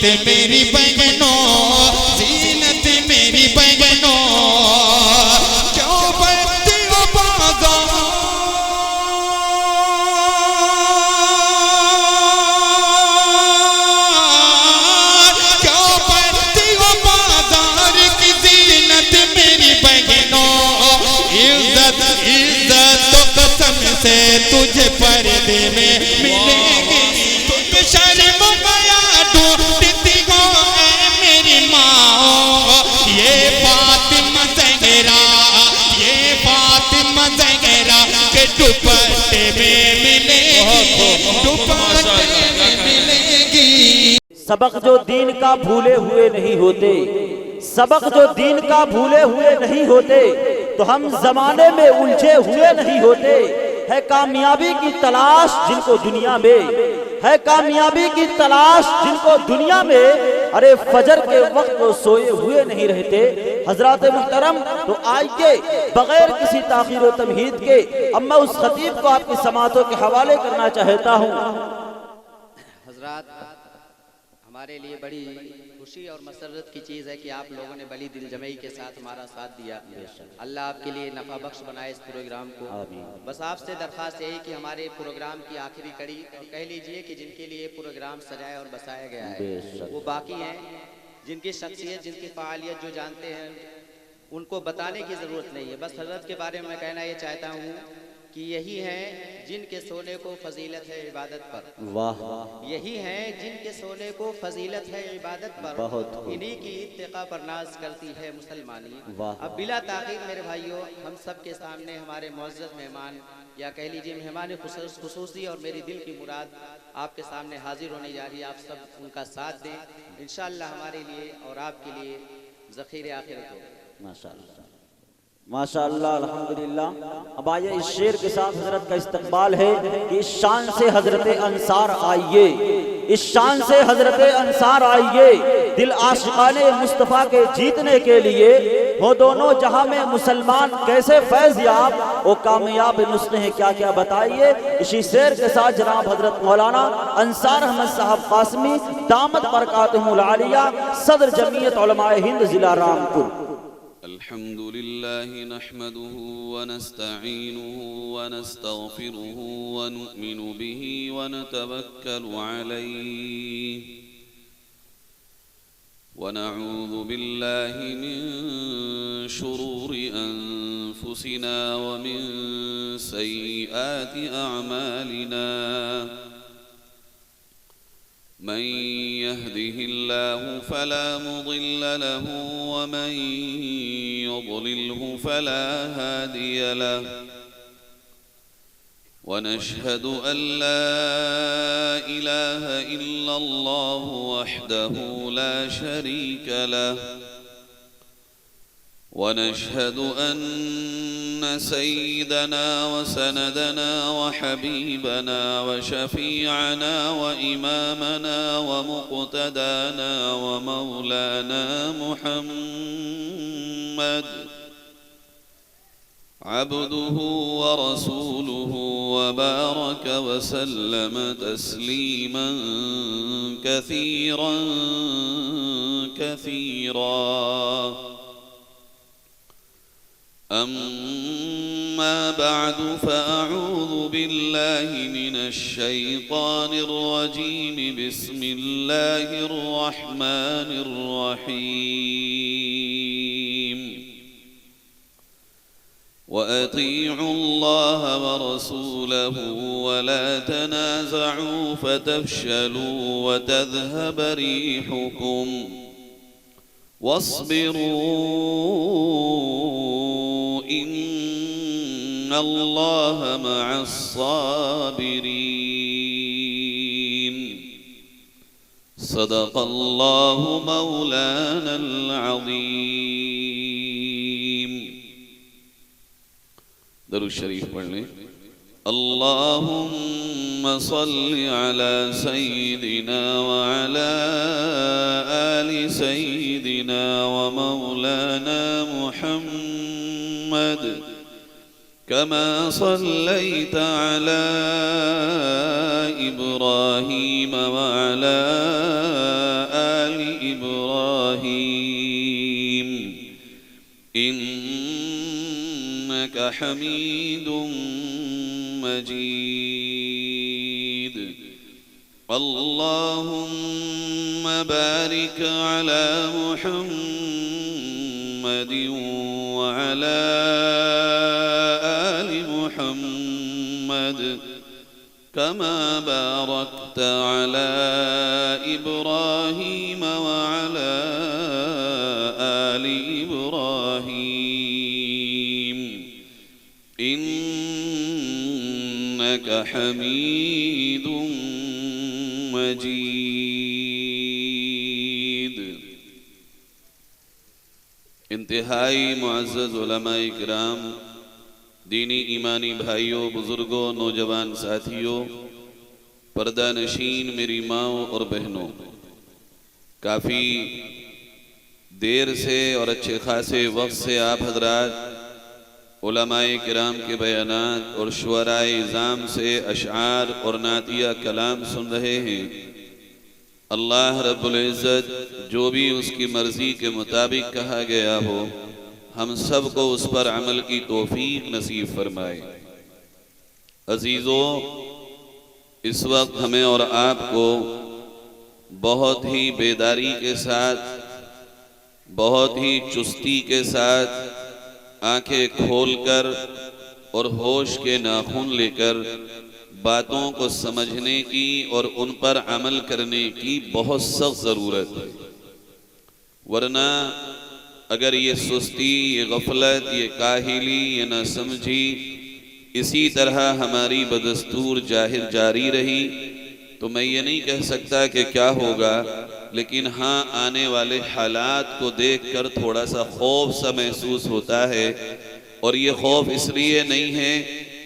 जीनत मेरी बहनों, जीनत मेरी बहनों, क्यों बढ़ती हो बाजार, क्यों बढ़ती हो बाजार की जीनत मेरी बहनों। इज्जत इज्जत तो कसम से तुझे पर्दे में मिलेगी, तुम शर्म गया ढूंढती हो ऐ मेरी माँ। ये फातिमा ज़हरा, ये फातिमा ज़हरा के दुपट्टे में मिलेगी, दुपट्टे में मिलेगी। सबक जो दीन का भूले हुए नहीं होते, सबक जो दीन का भूले हुए नहीं होते, तो हम जमाने में उलझे हुए नहीं होते। है कामयाबी की तलाश जिनको दुनिया में, है कामयाबी की तलाश जिनको दुनिया में, अरे फजर के वक्त वो सोए हुए नहीं रहते। हजरात मुहतरम, तो आइए बगैर किसी ताखीर व तमहीद के अब मैं उस खतीब को आपकी समातों के हवाले करना चाहता हूँ। हजरात, हमारे लिए बड़ी खुशी और मसरत की चीज़ है कि आप लोगों ने बड़ी दिल जमई के साथ हमारा साथ दिया। अल्लाह आपके लिए नफ़ा बख्श बनाए इस प्रोग्राम को। बस आपसे दरख्वास्त यही कि हमारे प्रोग्राम की आखिरी कड़ी, और कह लीजिए कि जिनके लिए प्रोग्राम सजाया और बसाया गया है वो बाकी हैं, जिनकी शख्सियत, जिनकी फ़ालियत जो जानते हैं उनको बताने की ज़रूरत नहीं है। बस हज़रत के बारे में मैं कहना ये चाहता हूँ कि यही हैं जिनके सोने को फजीलत है इबादत पर। वाह, यही हैं जिनके सोने को फजीलत है इबादत पर, बहुत इन्हीं की इत्तिका पर नाज करती है मुसलमानी। अब बिला ताक़ीद मेरे भाइयों, हम सब के सामने हमारे मुअज़्ज़ज़ मेहमान, या कह लीजिए मेहमान खुसूसी और मेरी दिल की मुराद आपके सामने हाजिर होने जा रही है। आप सब उनका साथ दें, इंशाअल्लाह हमारे लिए और आपके लिए ज़ख़ीरे आखिरत हो। माशाअल्लाह माशाअल्लाह, अल्हम्दुलिल्लाह। अब आइए इस शेर के साथ हजरत का इस्तकबाल है कि इस शान से हजरत अंसार आइए, इस शान से हजरत अंसार आइए, दिल आशिकाने मुस्तफ़ा के जीतने के लिए हो दोनों जहां में मुसलमान कैसे फैज़ याब, वो कामयाब नुस्खे हैं क्या क्या बताइए। इसी शेर के साथ जनाब हजरत मौलाना अंसार अहमद साहब कासमी दामत बरकातहुल आलिया, सदर जमीयत उलमाए हिंद जिला रामपुर। अल्हम्दुलिल्लाहि नहमदुहु व नस्तईनुहु व नस्तगफिरुहु व नु'मिनु बिही व नतवक्कलु अलैहि व नऊज़ु बिल्लाहि मिन शुरूरि अनफुसिना व मिन सय्यिआति अअमालिना। मन यहदिहिल्लाहु फला मुदिल्ल लहु व मन युद्लिल्हु फला हादिय लहु व नशहदु अन ला इलाहा इल्लल्लाहु वहदहु ला शरीक लहु व नशहदु अन्न सय्यदना व सनदना व हबीबना व शफीअना व इमामना व मुक़्तदाना व मौलाना मुहम्मद अब्दुहु व रसूलुहु व बारक व सल्लम तस्लीमन कसीरन कसीरा। अम्मा बअदु फ़अऊज़ु बिल्लाहि मिनश शैतानिर रजीम। बिस्मिल्लाहिर रहमानिर रहीम। वअतीउल्लाह व रसूलहु व ला तनाज़अू फ़तफ़शलू व तज़हब रिहुकुम वस्बिरू इन्नल्लाह मअस्साबिरीन। सदक़ल्लाहु मौलानल अज़ीम। दरूद शरीफ पढ़ लें। अल्लाहुम्मा सल्लि अला सय्यिदिना व अला आलि सय्यिदिना व मौलाना मुहम्मद कमा सल्लैत अला इब्राहीम व अला इन्नका हमीदुम मजीद। अल्लाहुम्म बारिक अला मुहम्मदिन व अला आलि मुहम्मद कमा बारकत अला इब्राहीम व अला आलि इब्राहीम इन्नका हमीदुम मजीद। इंतहाई मुअज़्ज़ज़ उलमाए किराम, दीनी ईमानी भाइयों, बुजुर्गों, नौजवान साथियों, पर्दा नशीन मेरी माओं और बहनों, काफ़ी देर से और अच्छे खासे वक्त से आप हजरात उलमाए किराम के बयानात और शुअराए इज़ाम से अशआर और नातिया कलाम सुन रहे हैं। अल्लाह रब्बुल इज़्ज़त जो भी उसकी मर्ज़ी के मुताबिक कहा गया हो, हम सब को उस पर अमल की तौफीक नसीब फरमाए। अजीज़ों, इस वक्त हमें और आपको बहुत ही बेदारी के साथ, बहुत ही चुस्ती के साथ आंखें खोलकर और होश के नाखून लेकर बातों को समझने की और उन पर अमल करने की बहुत सख्त ज़रूरत है। वरना अगर ये सुस्ती, ये गफलत, ये काहिली, ये नासमझी इसी तरह हमारी बदस्तूर जाहिर जारी रही तो मैं ये नहीं कह सकता कि क्या होगा, लेकिन हाँ, आने वाले हालात को देखकर थोड़ा सा खौफ सा महसूस होता है। और ये खौफ इसलिए नहीं है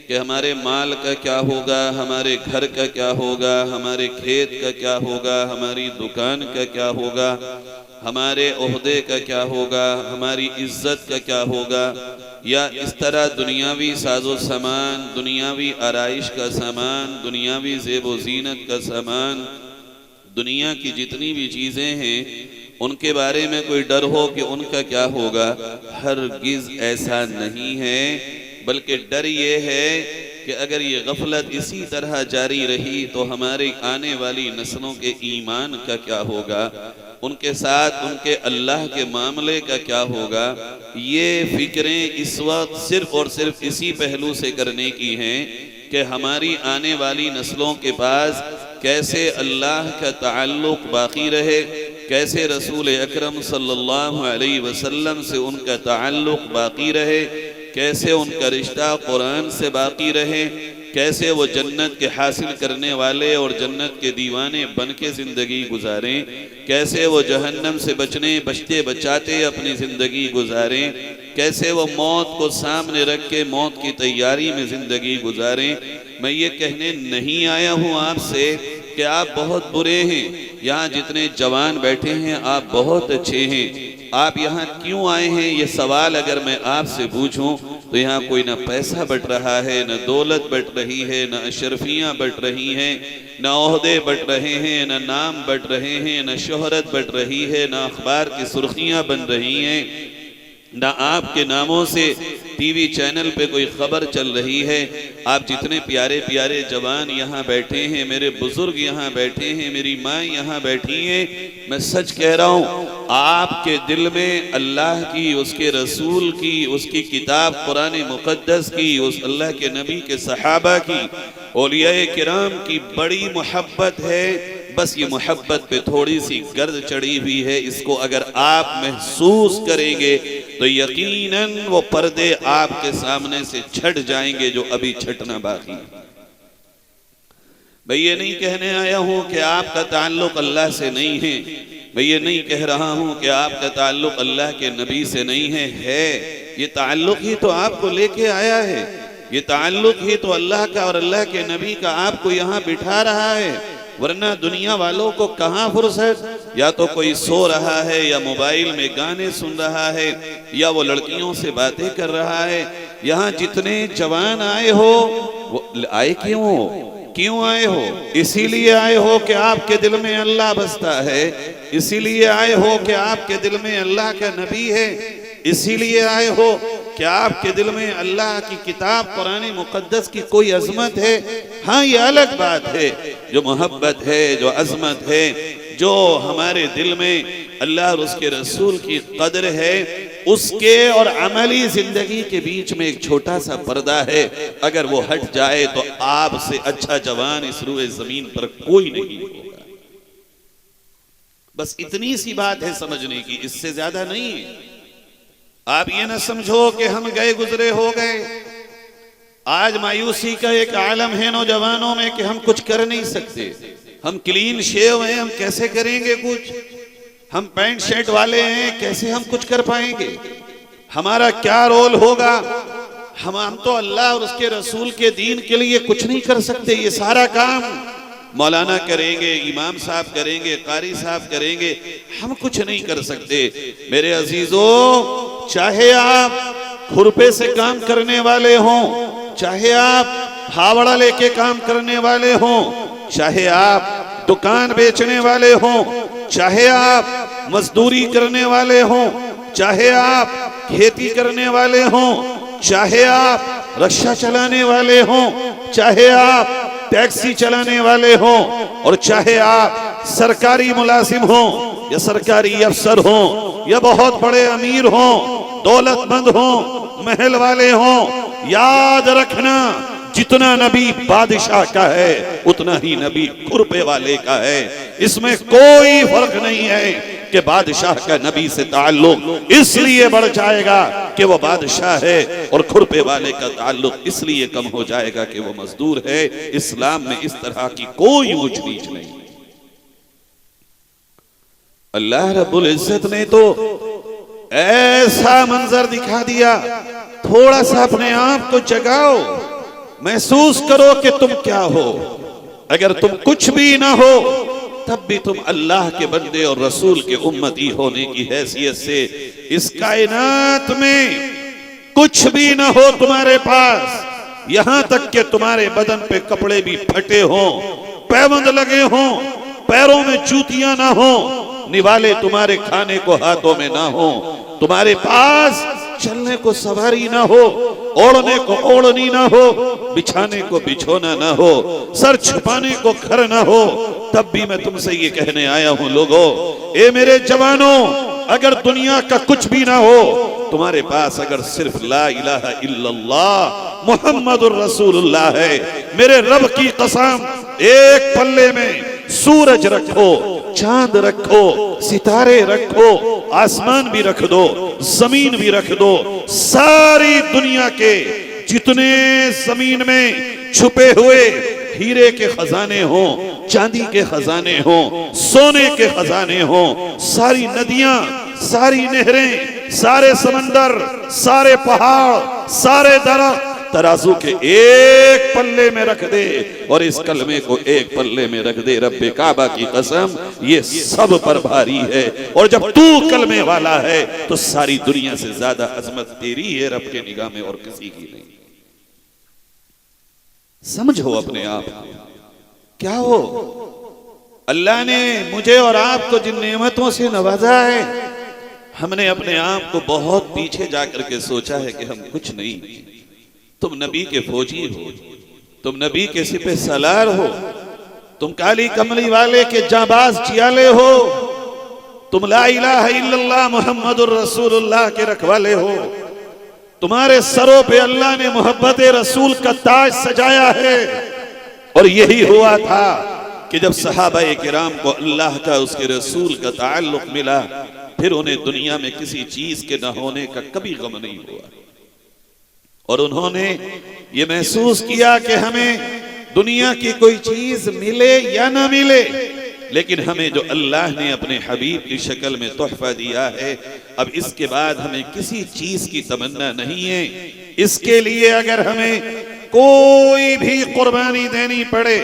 कि हमारे माल का क्या होगा, हमारे घर का क्या होगा, हमारे खेत का क्या होगा, हमारी दुकान का क्या होगा, हमारे ओहदे का क्या होगा, हमारी इज्जत का क्या होगा, या इस तरह दुनियावी साजो सामान, दुनियावी आराइश का सामान, दुनियावी ज़ेब व ज़ीनत का सामान, दुनिया की जितनी भी चीज़ें हैं उनके बारे में कोई डर हो कि उनका क्या होगा। हरगिज़ ऐसा नहीं है, बल्कि डर ये है कि अगर ये गफलत इसी तरह जारी रही तो हमारी आने वाली नस्लों के ईमान का क्या होगा, उनके साथ उनके अल्लाह के मामले का क्या होगा। ये फिक्रें इस वक्त सिर्फ और सिर्फ इसी पहलू से करने की हैं कि हमारी आने वाली नस्लों के पास कैसे अल्लाह का ताल्लुक बाकी रहे, कैसे रसूल अकरम सल्लल्लाहु अलैहि वसल्लम से उनका ताल्लुक बाकी रहे, कैसे उनका रिश्ता कुरान से बाकी रहे, कैसे वो जन्नत के हासिल करने वाले और जन्नत के दीवाने बन के ज़िंदगी गुजारें, कैसे वो जहन्नम से बचते बचाते अपनी ज़िंदगी गुजारें, कैसे वो मौत को सामने रख के मौत की तैयारी में ज़िंदगी गुजारें। मैं ये कहने नहीं आया हूँ आपसे कि आप बहुत बुरे हैं। यहाँ जितने जवान बैठे हैं आप बहुत अच्छे हैं। आप यहाँ क्यों आए हैं, ये सवाल अगर मैं आपसे पूछूं तो यहाँ कोई ना पैसा बट रहा है, न दौलत बट रही है, न अशरफियाँ बट रही हैं, न ओहदे बट रहे हैं, न नाम बट रहे हैं, न शोहरत बट रही है, न अखबार की सुर्खियाँ बन रही हैं, न आपके नामों से टीवी चैनल पे कोई खबर चल रही है। आप जितने प्यारे प्यारे जवान यहाँ बैठे हैं, मेरे बुजुर्ग यहाँ बैठे हैं, मेरी माँ यहाँ बैठी हैं, मैं सच कह रहा हूँ आपके दिल में अल्लाह की, उसके रसूल की, उसकी किताब कुरान मुक़द्दस की, उस अल्लाह के नबी के सहाबा की, औलियाए किराम की बड़ी मोहब्बत है। बस ये मोहब्बत पे थोड़ी सी गर्द चढ़ी हुई है। इसको अगर आप महसूस करेंगे तो यकीनन वो पर्दे आपके सामने से छट जाएंगे जो अभी छटना बाकी है। मैं ये नहीं कहने आया हूं कि आपका ताल्लुक अल्लाह से नहीं है, मैं ये नहीं कह रहा हूं कि आपका ताल्लुक अल्लाह के नबी से नहीं है। ये ताल्लुक ही तो आपको लेके आया है, ये ताल्लुक ही तो अल्लाह का और अल्लाह के नबी का आपको यहाँ बिठा रहा है। वरना दुनिया वालों को कहाँ फुर्सत, या तो कोई सो रहा है, या मोबाइल में गाने सुन रहा है, या वो लड़कियों से बातें कर रहा है। यहाँ जितने जवान आए हो वो आए क्यों आए हो? इसीलिए आए हो कि आपके दिल में अल्लाह बसता है, इसीलिए आए हो कि आपके दिल में अल्लाह का नबी है, इसीलिए आए हो कि आपके दिल में अल्लाह की किताब कुरान मुकद्दस की कोई अजमत है? हाँ, ये अलग बात है, जो मोहब्बत है, जो अजमत है, जो हमारे दिल में अल्लाह और उसके रसूल की कदर है, उसके और अमली जिंदगी के बीच में एक छोटा सा पर्दा है। अगर वो हट जाए तो आपसे अच्छा जवान इस रूए जमीन पर कोई नहीं होगा। बस इतनी सी बात है समझने की, इससे ज्यादा नहीं है। आप ये ना समझो कि हम गए गुजरे हो गए। आज मायूसी का एक आलम है नौजवानों में कि हम कुछ कर नहीं सकते। हम क्लीन शेव हैं, हम कैसे करेंगे कुछ? हम पैंट शर्ट वाले हैं, कैसे हम कुछ कर पाएंगे? हमारा क्या रोल होगा? हम तो अल्लाह और उसके रसूल के दीन के लिए कुछ नहीं कर सकते। ये सारा काम मौलाना करेंगे, इमाम साहब करेंगे, कारी साहब करेंगे, हम कुछ नहीं कर सकते। मेरे अजीजों, चाहे आप खुरपे से काम करने वाले हों, चाहे आप फावड़ा लेके काम करने वाले हों, चाहे आप दुकान बेचने वाले हों, चाहे आप मजदूरी करने वाले हों, चाहे आप खेती करने वाले हों, चाहे आप रिक्शा चलाने वाले हों, चाहे आप टैक्सी चलाने वाले हों, और चाहे आप सरकारी मुलाजिम हों या सरकारी अफसर हों या बहुत बड़े अमीर हों, दौलतमंद हों, महल वाले हों, याद रखना जितना नबी बादशाह का है उतना ही नबी खुरपे वाले का है। इसमें कोई फर्क नहीं है कि बादशाह का नबी से ताल्लुक इसलिए बढ़ जाएगा कि वो बादशाह है, और खुरपे वाले का ताल्लुक इसलिए कम हो जाएगा कि वो मजदूर है। इस्लाम में इस तरह की कोई ऊंच नीच नहीं। अल्लाह रब्बुल इज्जत ने तो ऐसा मंजर दिखा दिया, थोड़ा सा अपने आप को जगाओ, महसूस करो कि तुम क्या हो। अगर तुम कुछ भी ना हो तब भी तुम अल्लाह के बंदे और रसूल के उम्मती होने की हैसियत से इस कायनात में कुछ भी ना हो तुम्हारे पास, यहां तक कि तुम्हारे बदन पे कपड़े भी फटे हों, पैबंद लगे हों, पैरों में जूतियां ना हो, निवाले तुम्हारे खाने को हाथों में ना हो, तुम्हारे पास चलने को सवारी ना हो, ओढ़ने को ओढ़नी ना हो, बिछाने को बिछोना ना हो, सर छुपाने को घर ना हो, तब भी मैं तुमसे ये कहने आया हूं लोगों, ए मेरे जवानों, अगर दुनिया का कुछ भी ना हो, तुम्हारे पास अगर सिर्फ ला इलाहा इल्लल्लाह मुहम्मदुर रसूलुल्लाह है, मेरे रब की कसम, एक पल्ले में सूरज रखो, चांद रखो, सितारे रखो, आसमान भी रख दो, जमीन भी रख दो, सारी दुनिया के जितने जमीन में छुपे हुए हीरे के खजाने हों, चांदी के खजाने हों, सोने के खजाने हों, सारी नदियां, सारी नहरें, सारे समंदर, सारे पहाड़, सारे दरख्त तराजू के एक पल्ले में रख दे और इस कलमे को एक पल्ले में रख दे, रब्बे काबा की कसम ये सब पर भारी है। और जब तू कलमे वाला है तो सारी दुनिया से ज्यादा अजमत तेरी है रब के निगाह में और किसी की नहीं। समझो अपने आप क्या हो। अल्लाह ने मुझे और आपको जिन नेमतों से नवाजा है, हमने अपने आप को बहुत पीछे जाकर के सोचा है कि हम कुछ नहीं। तुम नबी के फौजी हो, तुम नबी के सिपह सलार हो, तुम काली कमली वाले के जाबाज जियाले हो, तुम ला इलाहा इल्लल्लाह मुहम्मदुर रसूलुल्लाह के रखवाले हो, तुम्हारे सरों पे अल्लाह ने मोहब्बत रसूल का ताज सजाया है। और यही हुआ था कि जब सहाबाए किराम को अल्लाह का उसके रसूल का ताल्लुक मिला, फिर उन्हें दुनिया में किसी चीज के न होने का कभी गम नहीं हुआ। और उन्होंने ये महसूस किया कि हमें दुनिया की कोई चीज मिले या ना मिले, लेकिन हमें जो अल्लाह ने अपने हबीब की शक्ल में तोहफा दिया है, अब इसके बाद हमें किसी चीज की तमन्ना नहीं है। इसके लिए अगर हमें कोई भी कुर्बानी देनी पड़े,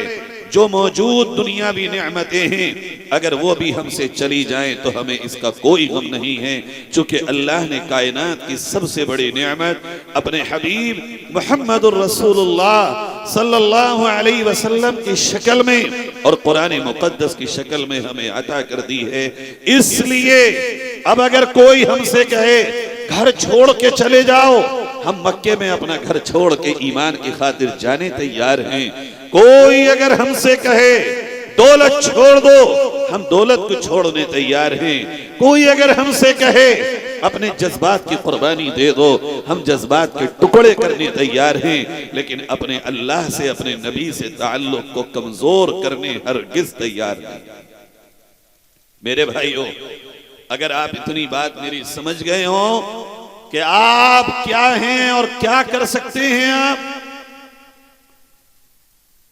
जो मौजूद दुनियावी नेमतें हैं अगर वो भी हमसे चली जाएं तो हमें इसका कोई गम नहीं है, क्योंकि अल्लाह ने कायनात की सबसे बड़ी नेमत अपने हबीब मुहम्मदुर रसूलुल्लाह सल्लल्लाहु अलैहि वसल्लम की शक्ल में और कुरान मुकद्दस की शक्ल में हमें अता कर दी है। इसलिए अब अगर कोई हमसे कहे घर छोड़ के चले जाओ, हम मक्के में अपना घर छोड़ के ईमान की खातिर जाने तैयार हैं। कोई अगर हमसे कहे दौलत छोड़ दो, हम दौलत को छोड़ने तैयार हैं। कोई अगर हमसे कहे अपने जज्बात की कुर्बानी दे दो, हम जज्बात के टुकड़े करने तैयार हैं, लेकिन अपने अल्लाह से, अपने नबी से ताल्लुक को कमजोर करने हरगिज तैयार नहीं। मेरे भाइयों, अगर आप इतनी बात मेरी समझ गए हो कि आप क्या हैं और क्या कर सकते हैं आप,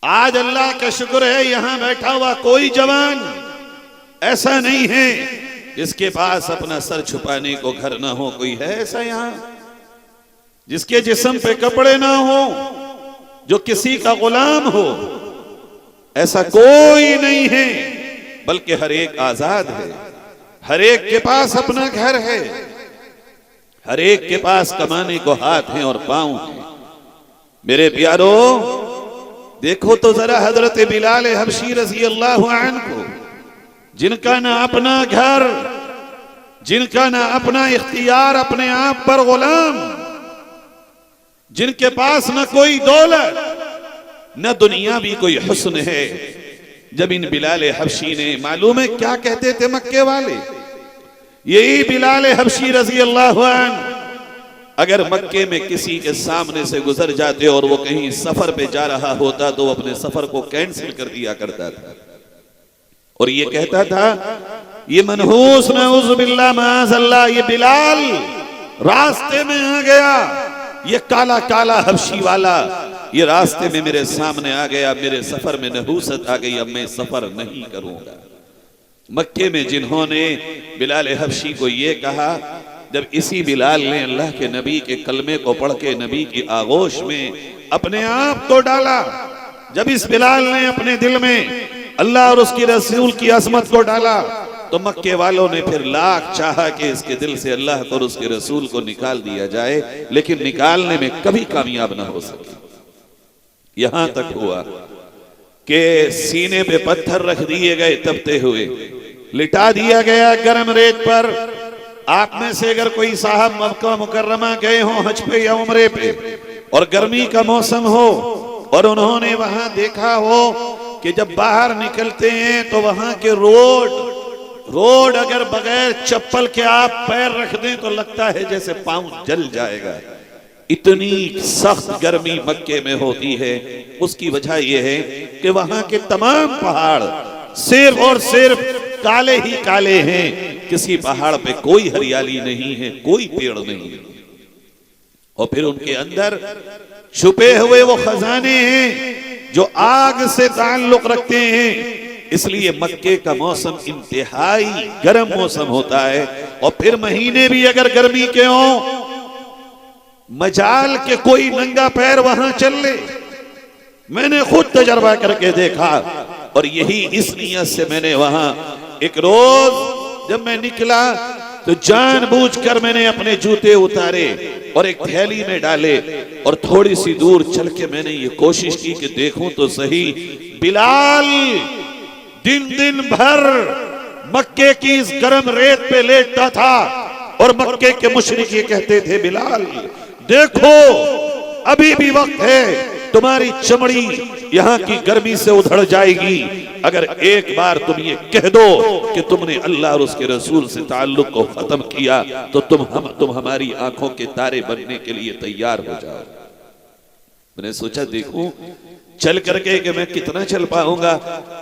आज अल्लाह का शुक्र है यहां बैठा हुआ कोई जवान ऐसा नहीं है जिसके पास अपना सर छुपाने को घर ना हो। कोई है ऐसा यहां जिसके जिस्म पे कपड़े ना हो, जो किसी का गुलाम हो? ऐसा कोई नहीं है, बल्कि हर एक आजाद है, हर एक के पास अपना घर है, हर एक के पास कमाने को हाथ है और पांव है। मेरे प्यारो, देखो तो जरा हजरत बिलाल हबशी रज़ी अल्लाह अन्हु, जिनका ना अपना घर, जिनका ना अपना इख्तियार, अपने आप पर गुलाम, जिनके पास न कोई दौलत न दुनिया भी कोई हुस्न है। जब इन बिलाल हबशी ने, मालूम है क्या कहते थे मक्के वाले? यही बिलाल हबशी रज़ी अल्लाह अन्हु अगर मक्के में किसी के सामने से गुजर जाते और वो कहीं सफर पे जा रहा होता तो वो अपने सफर को कैंसिल कर दिया करता था और ये कहता था, ये मनहूस नऊज़ुबिल्लाह माज़अल्लाह, ये बिलाल रास्ते में आ गया, ये काला काला हबशी वाला ये रास्ते में मेरे सामने आ गया, मेरे सफर में नहूसत आ गई, अब मैं सफर नहीं करूंगा। मक्के में जिन्होंने बिलाल हबशी को ये कहा, जब इसी बिलाल ने अल्लाह के नबी के कलमे को पढ़ के नबी की आगोश में अपने आप को डाला, जब इस बिलाल ने अपने दिल में अल्लाह और उसकी रसूल की अजमत को डाला, तो मक्के वालों ने फिर लाख चाहा कि इसके दिल से अल्लाह और उसके रसूल को निकाल दिया जाए, लेकिन निकालने में कभी कामयाब ना हो सके। यहां तक हुआ कि सीने पे पत्थर रख दिए गए तपते हुए, लिटा दिया गया गर्म रेत पर। आप में से अगर कोई साहब मक्का मुकर्रमा गए हो हज पे या उम्रे पे और गर्मी का मौसम हो और उन्होंने वहां देखा हो कि जब बाहर निकलते हैं तो वहां के रोड अगर बगैर चप्पल के आप पैर रख दें तो लगता है जैसे पांव जल जाएगा, इतनी सख्त गर्मी मक्के में होती है। उसकी वजह यह है कि वहां के तमाम पहाड़ सिर्फ और सिर्फ काले ही काले हैं, किसी पहाड़ पे कोई हरियाली नहीं है, कोई पेड़ नहीं है, और फिर उनके अंदर छुपे हुए वो खजाने हैं जो आग से ताल्लुक रखते हैं। इसलिए मक्के का मौसम इंतहाई गर्म मौसम होता है, और फिर महीने भी अगर गर्मी के हों, मजाल के कोई नंगा पैर वहां चल ले, मैंने खुद तजर्बा करके देखा। और यही इस नियत से मैंने वहां एक रोज जब मैं निकला तो जानबूझकर मैंने अपने जूते उतारे और एक थैली में डाले और थोड़ी सी दूर चल के मैंने ये कोशिश की कि देखूं तो सही बिलाल दिन दिन भर मक्के की इस गर्म रेत पे लेटता था और मक्के के मुशरिक ये कहते थे, बिलाल देखो अभी भी वक्त है, तुम्हारी चमड़ी यहाँ की गर्मी से उधड़ जाएगी अगर एक बार तुम ये कह दो कि तुमने अल्लाह और उसके रसूल से ताल्लुक को खत्म किया तो तुम हमारी आंखों के तारे बनने के लिए तैयार हो जाओ। मैंने सोचा देखूं चल करके कि मैं कितना चल पाऊंगा।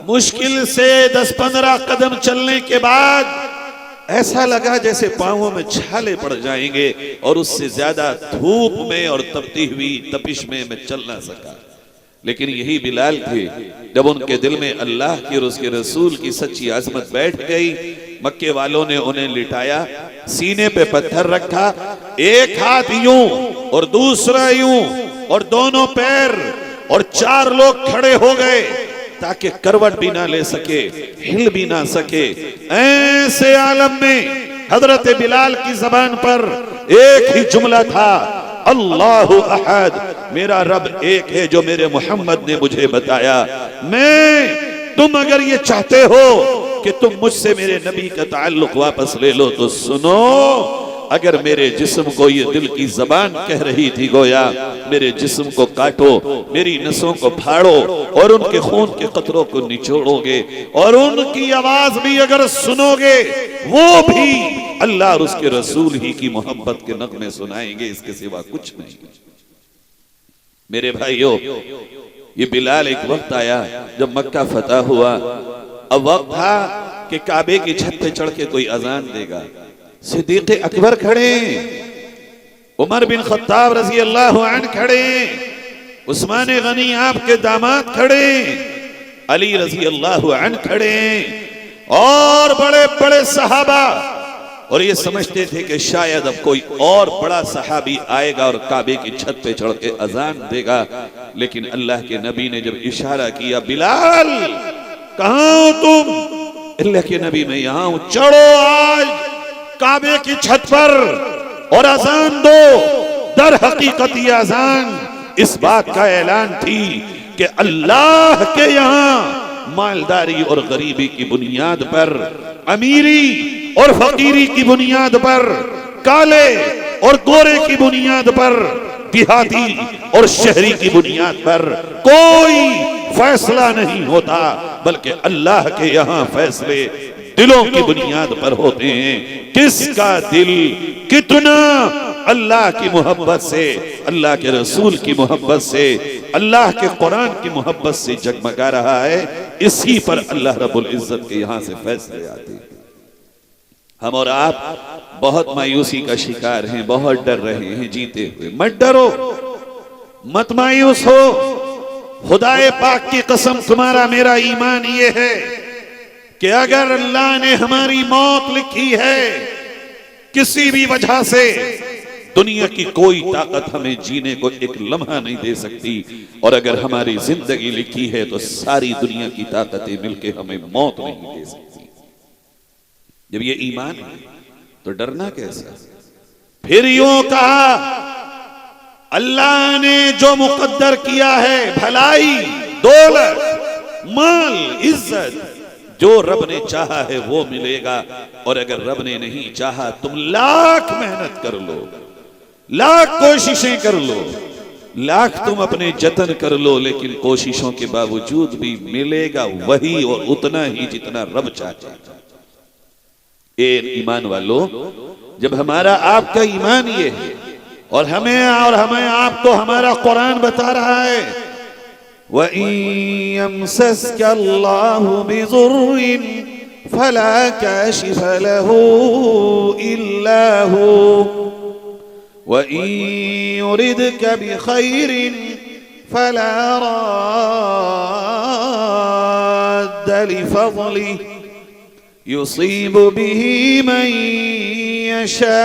मुश्किल से 10-15 कदम चलने के बाद ऐसा लगा जैसे पांवों में छाले पड़ जाएंगे और उससे ज्यादा धूप में और तपती हुई तपिश में मैं चल ना सका। लेकिन यही बिलाल थे, जब उनके दिल में अल्लाह की और उसके रसूल की सच्ची आजमत बैठ गई, मक्के वालों ने उन्हें लिटाया, सीने पे पत्थर रखा, एक हाथ यूं और दूसरा यूं और दोनों पैर, और 4 लोग खड़े हो गए ताकि करवट भी ना ले सके, हिल भी ना सके। ऐसे आलम में हजरत बिलाल की जबान पर एक ही जुमला था, अल्लाहु अहद, मेरा रब एक है जो मेरे मोहम्मद ने मुझे बताया। तुम अगर ये चाहते हो कि तुम मुझसे मेरे नबी का ताल्लुक वापस ले लो तो सुनो, अगर मेरे जिस्म को ये दिल की जबान कह रही थी गोया मेरे जिस्म को काटो, मेरी नसों को फाड़ो और उनके खून के कतरों को निचोड़ोगे और उनकी आवाज भी अगर सुनोगे वो भी अल्लाह और उसके रसूल ही की मोहब्बत के नगमे सुनाएंगे, इसके सिवा कुछ नहीं। मेरे भाइयों, ये बिलाल एक वक्त आया जब मक्का फतह हुआ। अब वक्त था कि काबे की छत पे चढ़ के कोई अजान देगा। सिद्दीक़ अकबर खड़े, उमर बिन खत्ताब रजी अल्लाह अन्हु खड़े, उस्मान गनी आपके दामाद खड़े, अली रजी अल्लाह अन्हु खड़े और बड़े बड़े सहाबा। और ये समझते थे कि शायद अब कोई और बड़ा सहाबी आएगा और काबे की छत पे चढ़ के अजान देगा। लेकिन अल्लाह के नबी ने जब इशारा किया, बिलाल कहां हो तुम? अल्लाह के नबी मैं यहां हूं, चढ़ो आज काबे की छत पर और अजान दो। दर हकीकत ये अजान इस बात का ऐलान थी कि अल्लाह के यहां मालदारी और गरीबी की बुनियाद पर, अमीरी और फकीरी की बुनियाद पर, काले और गोरे की बुनियाद पर, देहाती और शहरी की बुनियाद पर कोई फैसला नहीं होता, बल्कि अल्लाह के यहाँ फैसले दिलों की बुनियाद पर होते हैं। किसका दिल कितना अल्लाह की मोहब्बत से, अल्लाह के रसूल की मोहब्बत से, अल्लाह के कुरान की मोहब्बत से जगमगा रहा है, इसी पर अल्लाह रब्बुल इज्जत के यहाँ से फैसले आते हैं। हम और आप बहुत मायूसी का शिकार हैं, बहुत डर रहे हैं जीते हुए। मत डरो, मत मायूस हो। खुदाए पाक की कसम, तुम्हारा मेरा ईमान ये है कि अगर अल्लाह ने हमारी मौत लिखी है किसी भी वजह से, दुनिया की कोई ताकत हमें जीने को एक लम्हा नहीं दे सकती। और अगर हमारी जिंदगी लिखी है तो सारी दुनिया की ताकतें मिलकर हमें मौत नहीं दे सकती। जब ये ईमान है तो डरना कैसा? फिर यूं कहा, अल्लाह ने जो मुकद्दर किया है, भलाई, दौलत, माल, इज्जत, जो रब ने चाहा है वो मिलेगा। और अगर रब ने नहीं चाहा, तुम लाख मेहनत कर लो, लाख कोशिशें कर लो, लाख तुम अपने जतन कर लो, लेकिन कोशिशों के बावजूद भी मिलेगा वही और उतना ही जितना रब चाहता है। ईमान वालों, जब हमारा आपका ईमान ये है और हमें आपको हमारा कुरान बता रहा है, वइयमसस्कल्लाहु बिज़ुर्रिन फला काशिफ लहू इल्ला हू वइयुरिदका बिखैरिन फला राद्द लिफज़लिही युसीबु बिही मन यशा।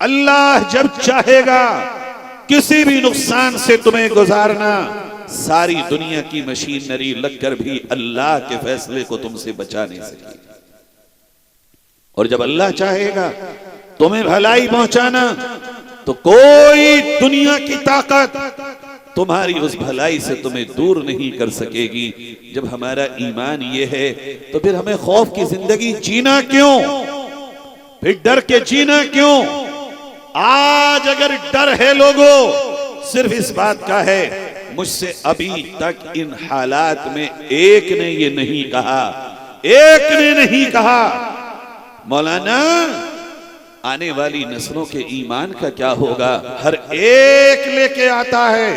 अल्लाह जब चाहेगा किसी भी नुकसान से तुम्हें गुजारना, सारी दुनिया की मशीनरी लगकर भी अल्लाह के फैसले को तुमसे बचा नहीं सकेगी। और जब अल्लाह चाहेगा तुम्हें भलाई पहुंचाना, तो कोई दुनिया की ताकत तुम्हारी उस भलाई से तुम्हें दूर नहीं कर सकेगी। जब हमारा ईमान ये है तो फिर हमें खौफ की जिंदगी जीना क्यों? फिर डर के जीना क्यों? आज अगर डर है लोगों, सिर्फ इस बात का है, मुझसे अभी तक इन हालात में एक ने ये नहीं कहा, एक ने नहीं कहा, मौलाना आने वाली नस्लों के ईमान का क्या होगा? हर एक लेके आता है,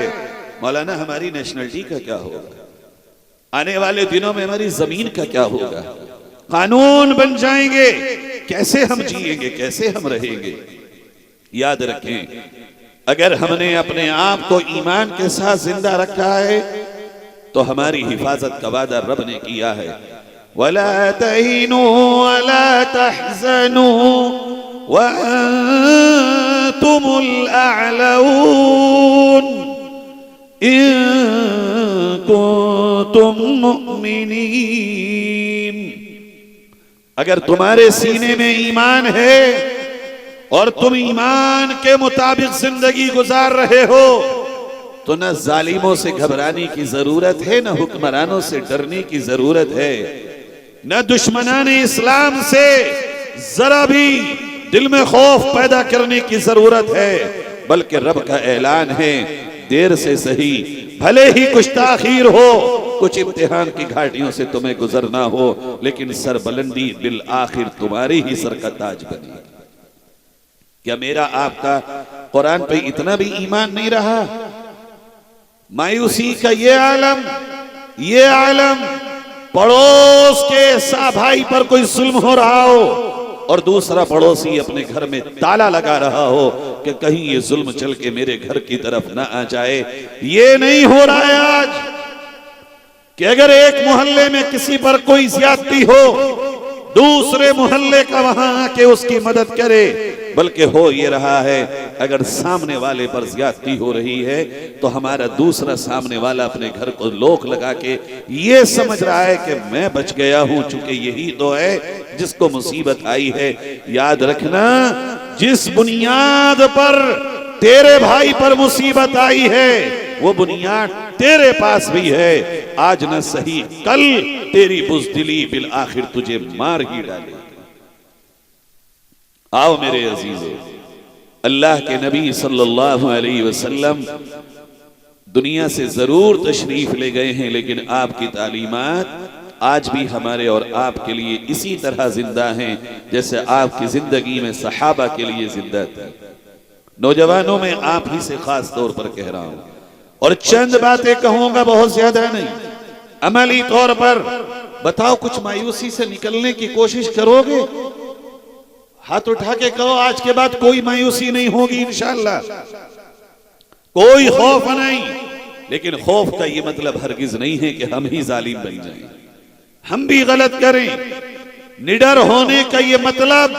मौलाना हमारी नेशनलिटी का क्या होगा? आने वाले दिनों में हमारी जमीन का क्या होगा? कानून बन जाएंगे, कैसे हम जिएंगे, कैसे हम रहेंगे? याद रखें, अगर हमने अपने आप को ईमान के साथ जिंदा रखा है तो हमारी हिफाजत का वादा रब ने किया है। वला तहीनू वला तहज़नू वअंतुमुल अअलऊन इन कुंतुम मुमिनीन। अगर तुम्हारे सीने में ईमान है और तुम ईमान के मुताबिक जिंदगी गुजार रहे हो, तो न जालिमों से घबराने की जरूरत है, न हुक्मरानों से डरने की जरूरत है, न दुश्मनाने इस्लाम से जरा भी दिल में खौफ पैदा करने की जरूरत है, बल्कि रब का ऐलान है देर से सही, भले ही कुछ ताखीर हो, कुछ इम्तिहान की घाटियों से तुम्हें गुजरना हो, लेकिन सरबलंदी बिल आखिर तुम्हारी ही सर का ताज बनी। क्या मेरा आपका कुरान पे इतना भी ईमान नहीं रहा? मायूसी का ये आलम पड़ोस के सा भाई पर कोई जुल्म हो रहा हो और दूसरा पड़ोसी अपने घर में ताला लगा रहा हो कि कहीं ये जुल्म चल के मेरे घर की तरफ ना आ जाए। ये नहीं हो रहा है आज कि अगर एक मोहल्ले में किसी पर कोई ज्यादती हो, दूसरे मोहल्ले का वहां आके उसकी मदद करे, बल्कि हो ये रहा है अगर सामने वाले पर ज्यादती हो रही है तो हमारा दूसरा सामने वाला अपने घर को लोक लगा के ये समझ रहा है कि मैं बच गया हूं, चूंकि यही तो है जिसको मुसीबत आई है। याद रखना, जिस बुनियाद पर तेरे भाई पर मुसीबत आई है वो बुनियाद तेरे पास भी है। आज न सही कल तेरी बुज़दिली बिल आखिर तुझे मार ही डालेगी। आओ मेरे अजीजों, अल्लाह के नबी सल्लल्लाहु अलैहि वसल्लम दुनिया से जरूर तशरीफ ले गए हैं, लेकिन आपकी तालीमात आज भी हमारे और आपके लिए इसी तरह जिंदा हैं जैसे आपकी जिंदगी में सहाबा के लिए जिंदा थी। नौजवानों में आप ही से खास तौर पर कह रहा हूं, और चंद बातें कहूंगा, बहुत ज्यादा नहीं, अमली तौर पर। बताओ, कुछ मायूसी से निकलने की कोशिश करोगे? हाथ उठा के कहो, आज के बाद कोई मायूसी नहीं होगी इंशाअल्लाह, कोई खौफ नहीं। लेकिन खौफ का ये मतलब हरगिज नहीं है कि हम ही जालिम बन जाएं, हम भी गलत करें। निडर होने का ये मतलब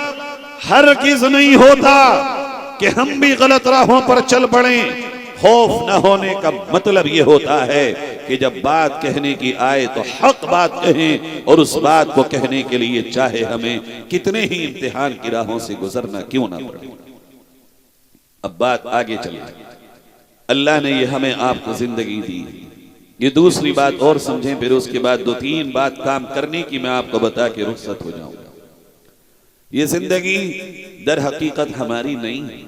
हरगिज नहीं होता कि हम भी गलत राहों पर चल पड़ें। खौफ न होने का मतलब ये होता है कि जब बात कहने की आए तो हक बात कहें, और उस बात को कहने के लिए चाहे हमें कितने ही इम्तिहान की राहों से गुजरना क्यों ना पड़े। अब बात आगे चले, अल्लाह ने ये हमें आपको जिंदगी दी, ये दूसरी बात और समझें, फिर उसके बाद दो तीन बात काम करने की मैं आपको बता के रुखसत हो जाऊंगा। ये जिंदगी दर हकीकत हमारी नहीं है।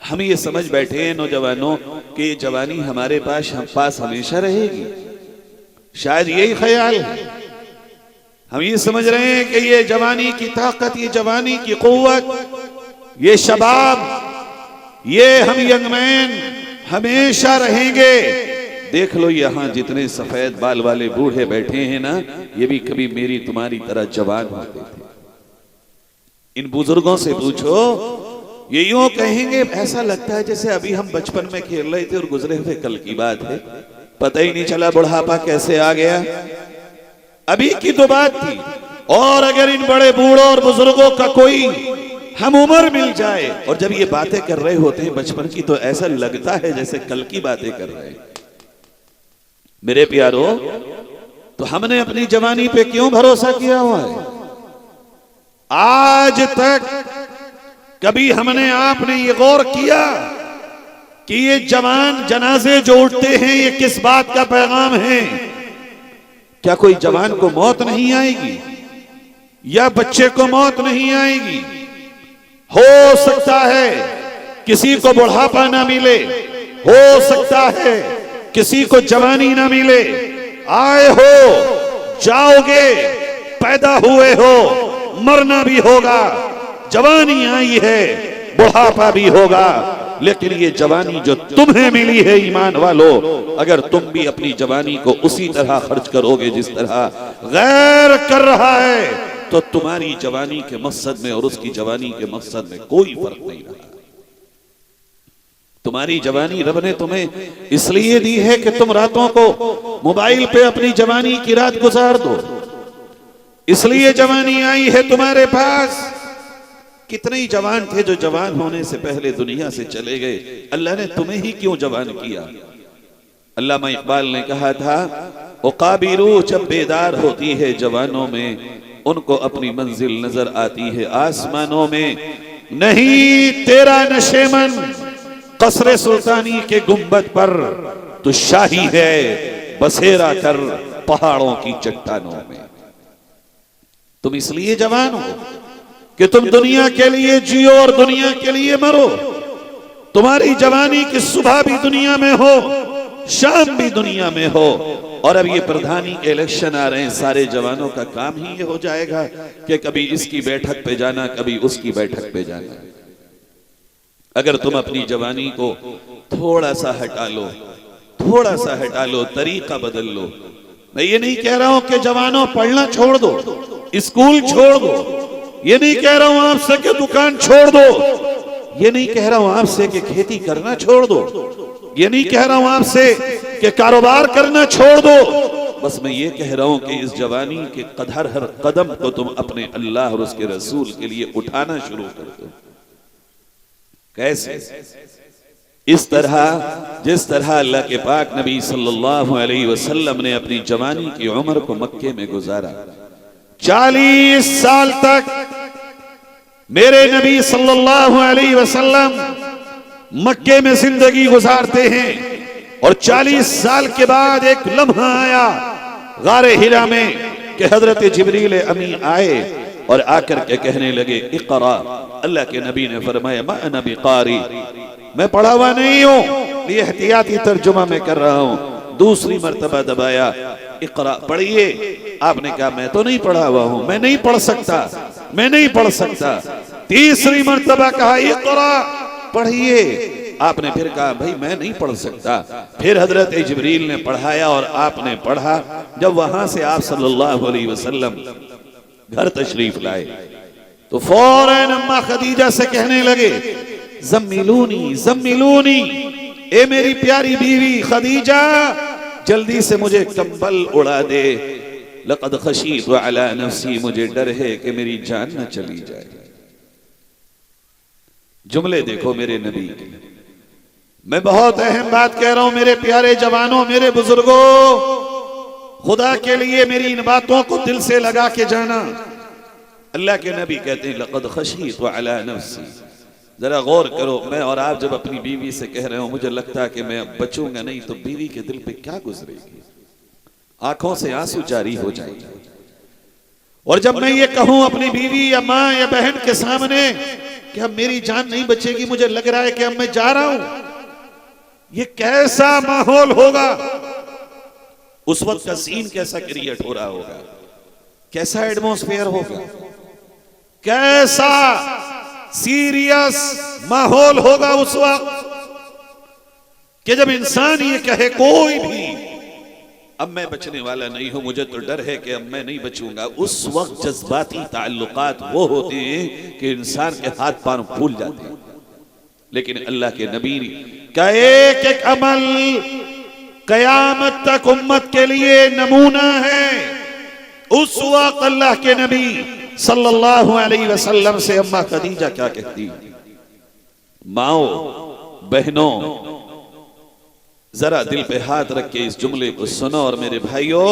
हम ये समझ बैठे हैं नौजवानों कि ये जवानी हमारे पास हमेशा रहेगी, शायद यही ख्याल है। हम ये समझ रहे हैं कि ये जवानी की ताकत, ये जवानी की कुव्वत, ये शबाब, ये हम यंगमैन हमेशा रहेंगे। देख लो, यहां जितने सफेद बाल वाले बूढ़े बैठे हैं ना, ये भी कभी मेरी तुम्हारी तरह जवान होते थे। इन बुजुर्गों से पूछो, ये यूं कहेंगे ऐसा लगता है जैसे अभी हम बचपन में खेल रहे थे और गुजरे हुए कल की बात है, पता ही नहीं चला बुढ़ापा कैसे आ गया, अभी की तो बात थी। और अगर इन बड़े बूढ़ों और बुजुर्गों का कोई हम उम्र मिल जाए और जब ये बातें कर रहे होते हैं बचपन की, तो ऐसा लगता है जैसे कल की बातें कर रहे हैं। मेरे प्यारो, तो हमने अपनी जवानी पे क्यों भरोसा किया हुआ है? आज तक कभी हमने आपने ये गौर किया कि ये जवान जनाजे जो उठते हैं ये किस बात का पैगाम है? क्या कोई जवान को मौत नहीं आएगी या बच्चे को मौत नहीं आएगी? हो सकता है किसी को बुढ़ापा ना मिले, हो सकता है किसी को जवानी ना मिले। आए हो, जाओगे, पैदा हुए हो, मरना भी होगा, जवानी आई है, बुढ़ापा भी होगा, लेकिन ये जवानी जो तुम्हें मिली है ईमान वालों, अगर तुम भी अपनी जवानी को उसी तरह खर्च करोगे जिस तरह गैर कर रहा है, तो तुम्हारी जवानी के मकसद में और उसकी जवानी के मकसद में कोई फर्क नहीं रहा। तुम्हारी जवानी रब ने तुम्हें इसलिए दी है कि तुम रातों को मोबाइल पे अपनी जवानी की रात गुजार दो, इसलिए जवानी आई है तुम्हारे पास। कितने ही जवान थे जो जवान होने से पहले दुनिया से चले गए, अल्लाह ने तुम्हें ही क्यों जवान किया? अल्लामा इकबाल ने कहा था, उकाबिरू जब बेदार होती है जवानों में, उनको अपनी मंजिल नजर आती है आसमानों में। नहीं तेरा नशेमन कसरे सुल्तानी के गुंबद पर, तो शाही है बसेरा कर पहाड़ों की चट्टानों में। तुम इसलिए जवान हो कि तुम दुनिया के लिए जियो और दुनिया के लिए मरो। तुम्हारी जवानी की सुबह भी दुनिया में हो, शाम भी दुनिया में हो। और अब ये प्रधानी के इलेक्शन आ रहे हैं, सारे जवानों का काम ही ये हो जाएगा कि कभी इसकी बैठक पे जाना, कभी उसकी बैठक पे जाना। अगर तुम अपनी जवानी को थोड़ा सा हटा लो, थोड़ा सा हटा लो, तरीका बदल लो। मैं ये नहीं कह रहा हूं कि जवानों पढ़ना छोड़ दो, स्कूल छोड़ दो, ये नहीं कह रहा हूं आपसे कि दुकान छोड़ दो, ये नहीं कह रहा हूं आपसे कि खेती करना छोड़ दो, ये नहीं कह रहा हूं आपसे कि कारोबार करना छोड़ दो। बस मैं ये कह रहा हूं कि इस जवानी के हर कदम को तुम अपने अल्लाह और उसके रसूल के लिए उठाना शुरू कर दो। कैसे? इस तरह जिस तरह अल्लाह के पाक नबी सल्लल्लाहु अलैहि वसल्लम ने अपनी जवानी की उम्र को मक्के में गुजारा। 40 साल तक मेरे नबी सल्लल्लाहु अलैहि वसल्लम मक्के में जिंदगी गुजारते हैं और 40 साल के बाद एक लम्हा आया गारे हिरा में कि हजरत जिब्रील अमी आए और आकर के कहने लगे इक़रा। अल्लाह के नबी ने फरमाया मा अना बिक़ारी, मैं पढ़ा हुआ नहीं हूं, ये एहतियाती तर्जुमा में कर रहा हूं। दूसरी मर्तबा दबाया इक़रा, पढ़िए। आपने कहा मैं तो नहीं पढ़ा हुआ हूं, मैं नहीं पढ़ सकता, मैं नहीं पढ़ सकता। तीसरी मर्तबा कहा इक़रा, पढ़िए। आपने फिर कहा भाई मैं नहीं पढ़ सकता। फिर हजरत जिब्रील ने पढ़ाया और आपने पढ़ा। जब वहां से आप सल्लल्लाहु अलैहि वसल्लम घर तशरीफ लाए तो फौरन अम्मा खदीजा से कहने लगे ज़म्मिलूनी ज़म्मिलूनी, ए मेरी प्यारी बीवी खदीजा जल्दी से मुझे कंबल उड़ा दे। लक़द खशीतु अला नफ्सी, मुझे डर है कि मेरी जान न चली जाए। जुमले देखो मेरे नबी के। मैं बहुत अहम बात कह रहा हूं मेरे प्यारे जवानों, मेरे बुजुर्गों, खुदा के लिए मेरी इन बातों को दिल से लगा के जाना। अल्लाह के नबी कहते हैं लक़द खशीतु अला नफ्सी। जरा गौर करो, मैं और आप जब अपनी बीवी से कह रहे हो मुझे लगता है कि मैं बचूंगा नहीं, तो बीवी के दिल पे क्या गुजरेगी, आंखों से आंसू जारी हो जाएंगे। और जब मैं ये कहूं अपनी बीवी या माँ या बहन के सामने कि अब मेरी जान नहीं बचेगी, मुझे लग रहा है कि अब मैं जा रहा हूं, ये कैसा माहौल होगा, उस वक्त का सीन कैसा क्रिएट हो रहा होगा, कैसा एटमॉस्फेयर होगा, कैसा सीरियस माहौल होगा उस वक्त कि जब इंसान ये कहे कोई भी अब मैं बचने वाला नहीं हूं, मुझे तो डर है कि अब मैं नहीं बचूंगा। उस वक्त जज्बाती ताल्लुकात वो होते हैं कि इंसान के हाथ पांव फूल जाते हैं। लेकिन अल्लाह के नबी का एक एक अमल कयामत तक उम्मत के लिए नमूना है। उस वक्त अल्लाह के नबी सल्लल्लाहु अलैहि वसल्लम से अम्मा खदीजा क्या कहती, माओ बहनों जरा दिल पे हाथ रख के इस जुमले को सुनो। और मेरे भाइयों,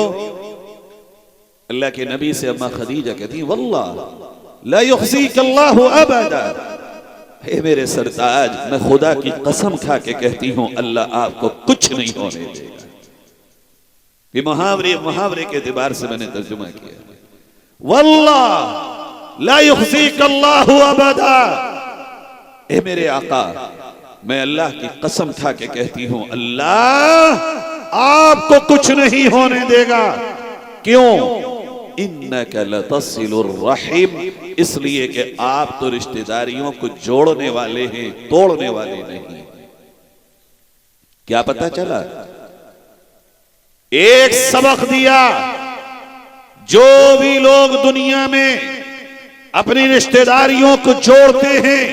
अल्लाह के नबी से अम्मा खदीजा कहती वल्लाह ला युखज़ीकल्लाहु अबदा, हे मेरे सरताज, मैं खुदा की कसम खा के कहती हूं अल्लाह आपको कुछ नहीं होने देगा। ये मुहावरे के एतबार से मैंने तर्जुमा किया। वल्लाह ला युखज़ीकल्लाहु अबदा, हे मेरे आका, मैं अल्लाह की कसम खा के कहती हूं अल्लाह आपको कुछ नहीं होने देगा। क्यों? इन्नका लतसिलुर रहीम, इसलिए कि आप तो रिश्तेदारियों को जोड़ने वाले हैं, तोड़ने वाले नहीं। क्या पता चला? एक सबक दिया, जो भी लोग दुनिया में अपनी रिश्तेदारियों को जोड़ते हैं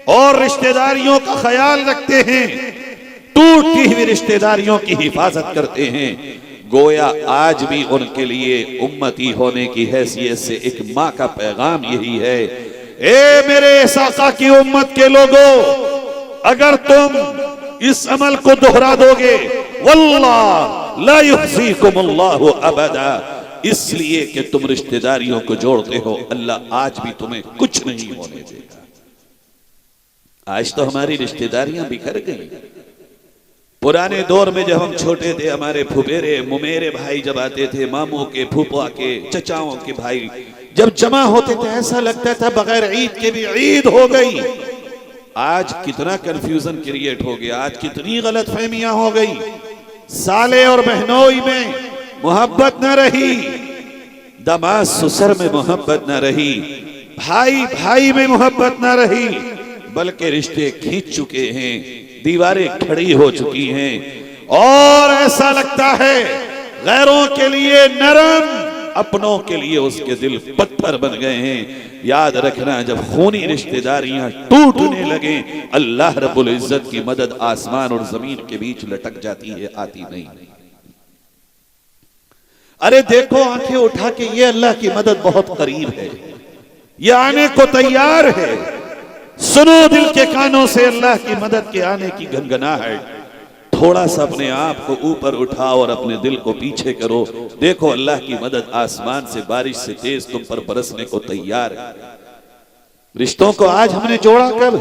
और रिश्तेदारियों का ख्याल रखते हैं, टूटती हुई रिश्तेदारियों की हिफाजत करते हैं, गोया आज भी उनके लिए उम्मती होने की हैसियत से एक माँ का पैगाम यही है, ए मेरे साका की उम्मत के लोगों, अगर तुम इस अमल को दोहरा दोगे, वल्लाह ला युखज़ीकुमुल्लाहु अबदा, इसलिए कि तुम रिश्तेदारियों को जोड़ते हो, अल्लाह आज भी तुम्हें कुछ नहीं होने देगा। आज तो हमारी रिश्तेदारियां बिखर गई। पुराने दौर में जब हम छोटे थे, हमारे फुफेरे मुमेरे भाई जब आते थे, मामू के, फूफा के, चचाओं के भाई जब जमा होते थे ऐसा लगता था बगैर ईद के भी ईद हो गई। आज कितना कंफ्यूजन क्रिएट हो गया, आज कितनी गलतफहमियां हो गई। साले और बहनोई में मोहब्बत न रही, दामाद ससुर में मोहब्बत न रही, भाई भाई में मोहब्बत न रही, बल्कि रिश्ते खींच चुके हैं, दीवारें खड़ी हो चुकी हैं और ऐसा लगता है गैरों के लिए नरम, अपनों के लिए उसके दिल पत्थर बन गए हैं। याद रखना, जब खूनी रिश्तेदारियां टूटने लगे, अल्लाह रब्बुल इज्जत की मदद आसमान और जमीन के बीच लटक जाती है, आती नहीं। अरे देखो आंखें उठा के, ये अल्लाह की मदद बहुत करीब है, ये आने को तैयार है। सुनो दिल के कानों से अल्लाह की मदद के आने की गनगनाहट। थोड़ा सा अपने आप को ऊपर उठाओ और अपने दिल को पीछे करो, देखो अल्लाह की मदद आसमान से बारिश से तेज तुम पर बरसने को तैयार है। रिश्तों को आज हमने जोड़ा कब?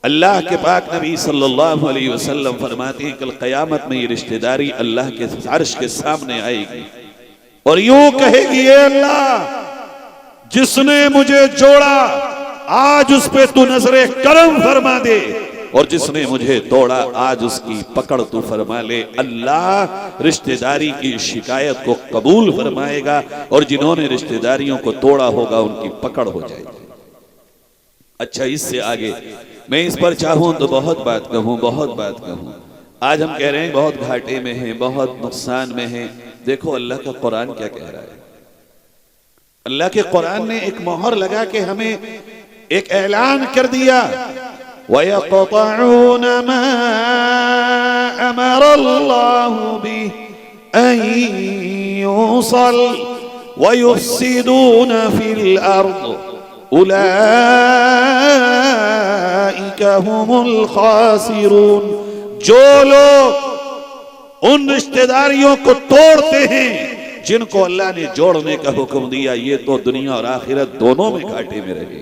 अल्लाह के पाक नबी सल्लल्लाहु अलैहि वसल्लम फरमाते हैं कल क़यामत में ये रिश्तेदारी अल्लाह के अर्श के सामने आएगी और यूं कहेगी, ये अल्लाह जिसने मुझे जोड़ा आज उस पे तू नजरे करम फरमा दे, और जिसने मुझे तोड़ा आज उसकी पकड़ तू फरमा ले। अल्लाह रिश्तेदारी की शिकायत को कबूल फरमाएगा और जिन्होंने रिश्तेदारियों को तोड़ा होगा उनकी पकड़ हो जाएगी। अच्छा, इससे आगे मैं इस पर चाहूं तो बहुत बात कहूं, बहुत बात कहूं। आज हम कह रहे हैं बहुत घाटे में हैं, बहुत नुकसान में हैं। देखो अल्लाह का कुरान क्या कह रहा है। अल्लाह के कुरान ने एक मोहर लगा के हमें एक ऐलान कर दिया, वयक़तऊन मा अमरल्लाहु बिहि अन युसल वयुफ्सिदून फिल अर्द उलाइका हुमुल खासिरून। जो लोग उन रिश्तेदारियों को तोड़ते हैं जिनको अल्लाह ने जोड़ने का हुक्म दिया, ये तो दुनिया और आखिरत दोनों में घाटे में रहे।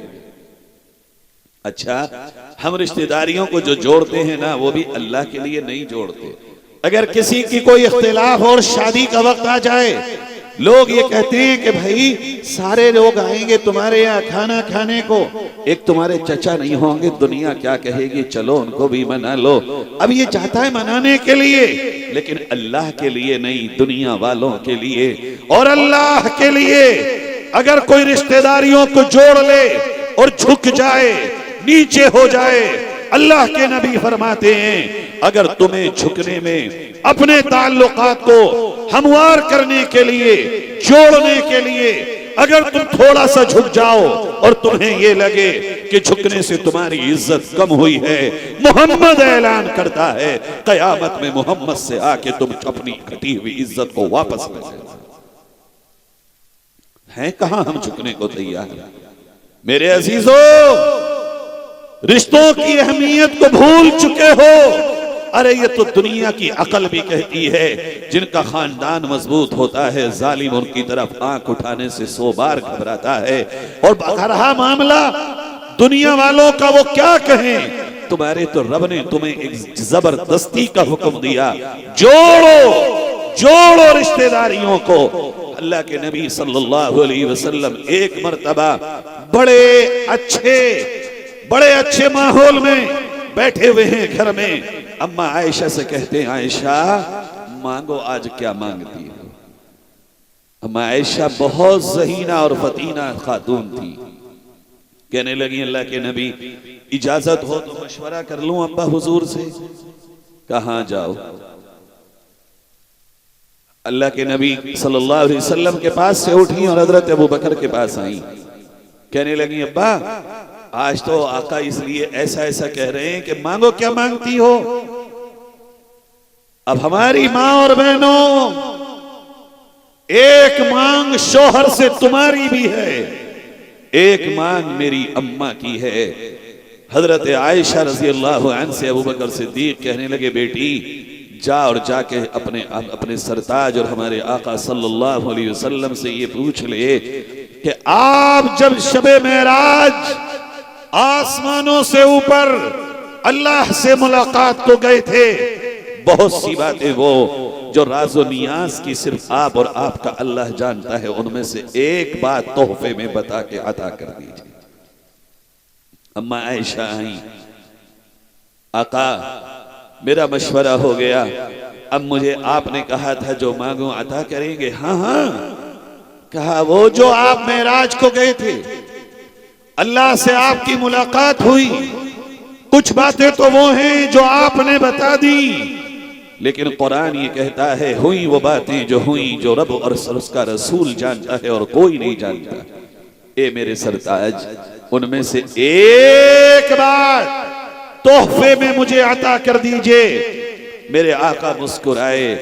अच्छा, हम रिश्तेदारियों को जो जोड़ते हैं ना, वो भी अल्लाह के लिए नहीं जोड़ते। अगर किसी की कोई इख्तिलाफ और शादी का वक्त आ जाए, लोग ये कहते हैं कि भाई सारे लोग आएंगे तुम्हारे यहाँ खाना खाने को, एक तुम्हारे चचा नहीं होंगे, दुनिया क्या कहेगी, चलो उनको भी मना लो। अब ये चाहता है मनाने के लिए, लेकिन अल्लाह के लिए नहीं, दुनिया वालों के लिए। और अल्लाह के लिए अगर कोई रिश्तेदारियों को जोड़ ले और झुक जाए, नीचे हो जाए, अल्लाह के नबी फरमाते हैं अगर तुम्हें झुकने में, अपने ताल्लुकात को हमवार करने के लिए, जोड़ने के लिए अगर तुम थोड़ा सा झुक जाओ और तुम्हें ये लगे कि झुकने से तुम्हारी इज्जत कम हुई है, मोहम्मद ऐलान करता है कयामत में मोहम्मद से आके तुम अपनी घटी हुई इज्जत को वापस ले लेना। है कहां हम झुकने को तैयार? मेरे अजीजों, रिश्तों की अहमियत को भूल चुके हो। अरे ये तो दुनिया की अकल भी कहती है, जिनका खानदान मजबूत होता है जालिम उनकी तरफ आंख उठाने से 100 बार घबराता है। और रहा मामला दुनिया वालों का, वो क्या कहें, तुम्हारे तो रब ने तुम्हें एक जबरदस्ती का हुक्म दिया, जोड़ो जोड़ो रिश्तेदारियों को। अल्लाह के नबी सल्लल्लाहु अलैहि वसल्लम एक मर्तबा बड़े अच्छे माहौल में बैठे हुए हैं घर में, अम्मा आयशा से कहते हैं आयशा मांगो आज क्या मांगती हो। अम्मा आयशा बहुत ज़हीना और फतीना खातून थी। कहने लगी अल्लाह के नबी इजाजत हो तो मशवरा कर लूं अब्बा हुजूर से। कहां जाओ? अल्लाह के नबी सल्लल्लाहु अलैहि वसल्लम के पास से उठी और हजरत अबू बकर के पास आई। कहने लगी अब्बा आज तो आका इसलिए ऐसा ऐसा कह रहे हैं कि मांगो, क्या मांगती हो? अब हमारी मां और बहनों, एक मांग शोहर से तुम्हारी भी है, एक मांग मेरी अम्मा की है। हजरत आयशा रजी अल्लाह अन्हा से अबू बकर सिद्दीक कहने लगे बेटी जा और जाके अपने सरताज और हमारे आका सल्लल्लाहु अलैहि वसल्लम से ये पूछ ले कि आप जब शबे मेराज आसमानों से ऊपर अल्लाह से मुलाकात को गए थे, बहुत सी बातें वो जो राज़ो नियाज की सिर्फ आप और आपका अल्लाह जानता है, उनमें से एक बात तोहफे में बता के अता कर दीजिए। अम्मा आयशा आई, आका मेरा मशवरा हो गया, अब मुझे आपने कहा था जो मांगो अता करेंगे। हाँ हाँ, कहा वो जो आप मेराज को गए थे, अल्लाह से आपकी मुलाकात हुई, कुछ बातें तो वो हैं जो आपने बता दी, लेकिन कुरान ये कहता है हुई वो बातें जो हुई, जो रब और उसका रसूल जानता है और कोई नहीं जानता। ए मेरे सरताज, उनमें से एक बात तोहफे में मुझे अता कर दीजिए। मेरे आका मुस्कुराए,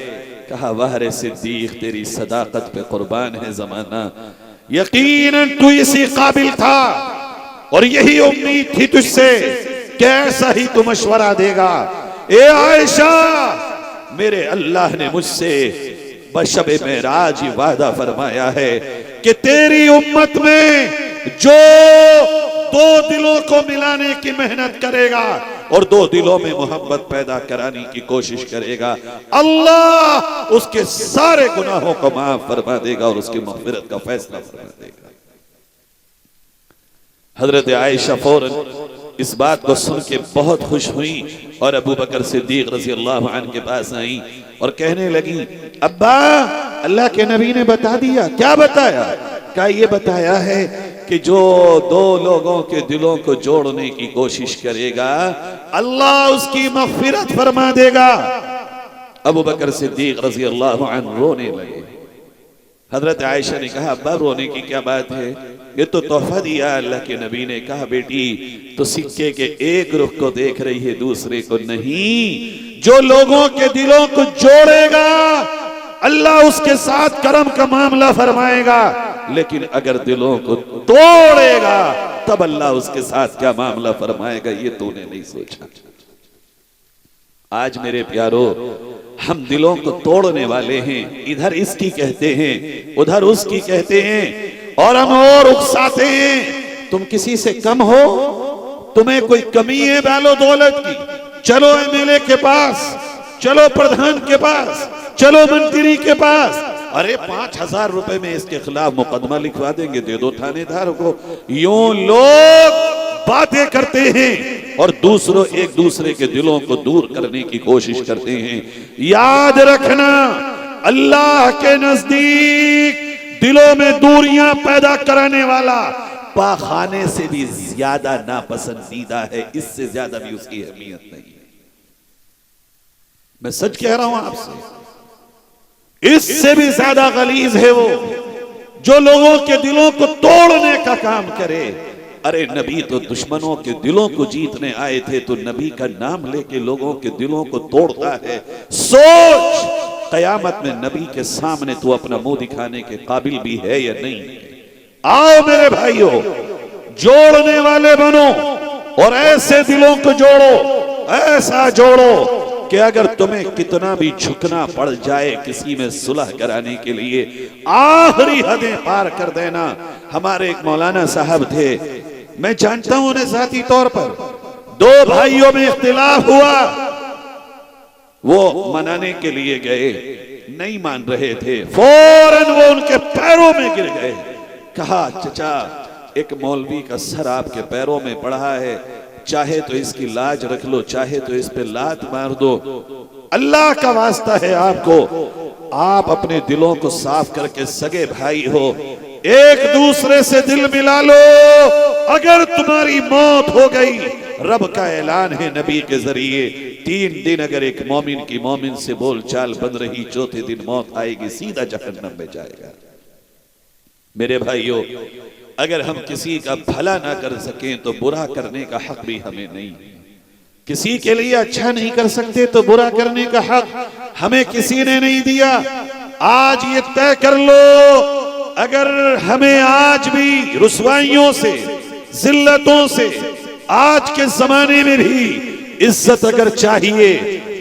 कहा वाह रे सिद्दीक, तेरी सदाकत पे कुर्बान है जमाना, यकीनन तू इसी काबिल था और यही उम्मीद थी तुझसे, कैसा ही तू मशवरा देगा। ए आयशा, मेरे अल्लाह ने मुझसे बशब मेराज ही वादा फरमाया है कि तेरी उम्मत में जो दो दिलों को मिलाने की मेहनत करेगा और दो दिलों में मोहब्बत पैदा कराने की कोशिश करेगा, अल्लाह उसके सारे गुनाहों को माफ फरमा देगा और उसकी मग़फ़िरत का फैसला फरमा देगा। हजरत आयशा फौरन इस बात को सुन के बहुत खुश हुई और अबू बकर सिद्दीक रज़ी अल्लाह अन्हु के पास आई और कहने लगी, अब्बा अल्लाह के नबी ने बता दिया। क्या बताया? क्या ये बताया है कि जो दो लोगों के दिलों को जोड़ने की कोशिश करेगा, अल्लाह उसकी मग़फ़िरत फरमा देगा। अबू बकर सिद्दीक रज़ी अल्लाह अन्हु रोने लगे। हजरत आयशा ने कहा, अब्बा रोने की क्या बात है, ये तो तोहफा दिया अल्लाह के नबी ने। कहा बेटी, तो सिक्के के एक रुख को देख रही है, दूसरे को नहीं। जो लोगों के दिलों को जोड़ेगा अल्लाह उसके साथ करम का मामला फरमाएगा, लेकिन अगर दिलों को तोड़ेगा तब अल्लाह उसके साथ क्या मामला फरमाएगा, ये तूने नहीं सोचा। आज मेरे प्यारो, हम दिलों को तोड़ने वाले हैं, इधर इसकी कहते हैं, उधर उसकी कहते हैं और हम और उकसाते हैं। तुम किसी से कम हो, तुम्हें कोई कमी है बालो दौलत की, चलो एमएलए के पास, चलो प्रधान के पास, चलो मंत्री के पास, अरे 5,000 रुपए में इसके खिलाफ मुकदमा लिखवा देंगे, दे दो थानेदार को। यूं लोग बातें करते हैं और दूसरों एक दूसरे के दिलों को दूर करने की कोशिश करते हैं। याद रखना, अल्लाह के नजदीक दिलों में दूरियां पैदा कराने वाला पाखाने से भी ज्यादा नापसंदीदा है, इससे ज्यादा भी उसकी अहमियत नहीं है। मैं सच कह रहा हूं आपसे, इससे भी ज्यादा गलीज है वो जो लोगों के दिलों को तोड़ने का काम करे। अरे नबी तो दुश्मनों के दिलों को जीतने आए थे, तो नबी का नाम लेके लोगों के दिलों को तोड़ता है। सोच, कयामत में नबी के सामने तू अपना मुंह दिखाने के काबिल भी है या नहीं। आओ मेरे भाइयों, जोड़ने वाले बनो और ऐसे दिलों को जोड़ो, ऐसा जोड़ो कि अगर तुम्हें कितना भी झुकना पड़ जाए किसी में सुलह कराने के लिए, आखिरी हदें पार कर देना। हमारे एक मौलाना साहब थे, मैं जानता हूं उन्हें जाती तौर पर, दो भाइयों में इख्तिलाफ हुआ, वो मनाने के लिए गए, नहीं मान रहे थे, फौरन वो उनके पैरों में गिर गए। कहा, चचा एक मौलवी का सर आपके पैरों में पड़ा है, चाहे तो इसकी लाज रख लो, चाहे तो इस पे लात मार दो, अल्लाह का वास्ता है आपको, आप अपने दिलों को साफ करके सगे भाई हो, एक दूसरे से दिल मिला लो। अगर तुम्हारी मौत हो गई, रब का ऐलान है नबी के जरिए, 3 दिन अगर एक मोमिन की मोमिन से बोलचाल बन रही, चौथे दिन मौत आएगी, सीधा जहन्नम में जाएगा। मेरे भाइयों, अगर हम किसी का भला ना कर सकें तो बुरा करने का हक भी हमें नहीं। किसी के लिए अच्छा नहीं कर सकते तो बुरा करने का हक हमें किसी ने नहीं दिया। आज ये तय कर लो, अगर हमें आज भी रुसवाइयों से, जिल्लतों से, आज के जमाने में भी इज्जत अगर चाहिए,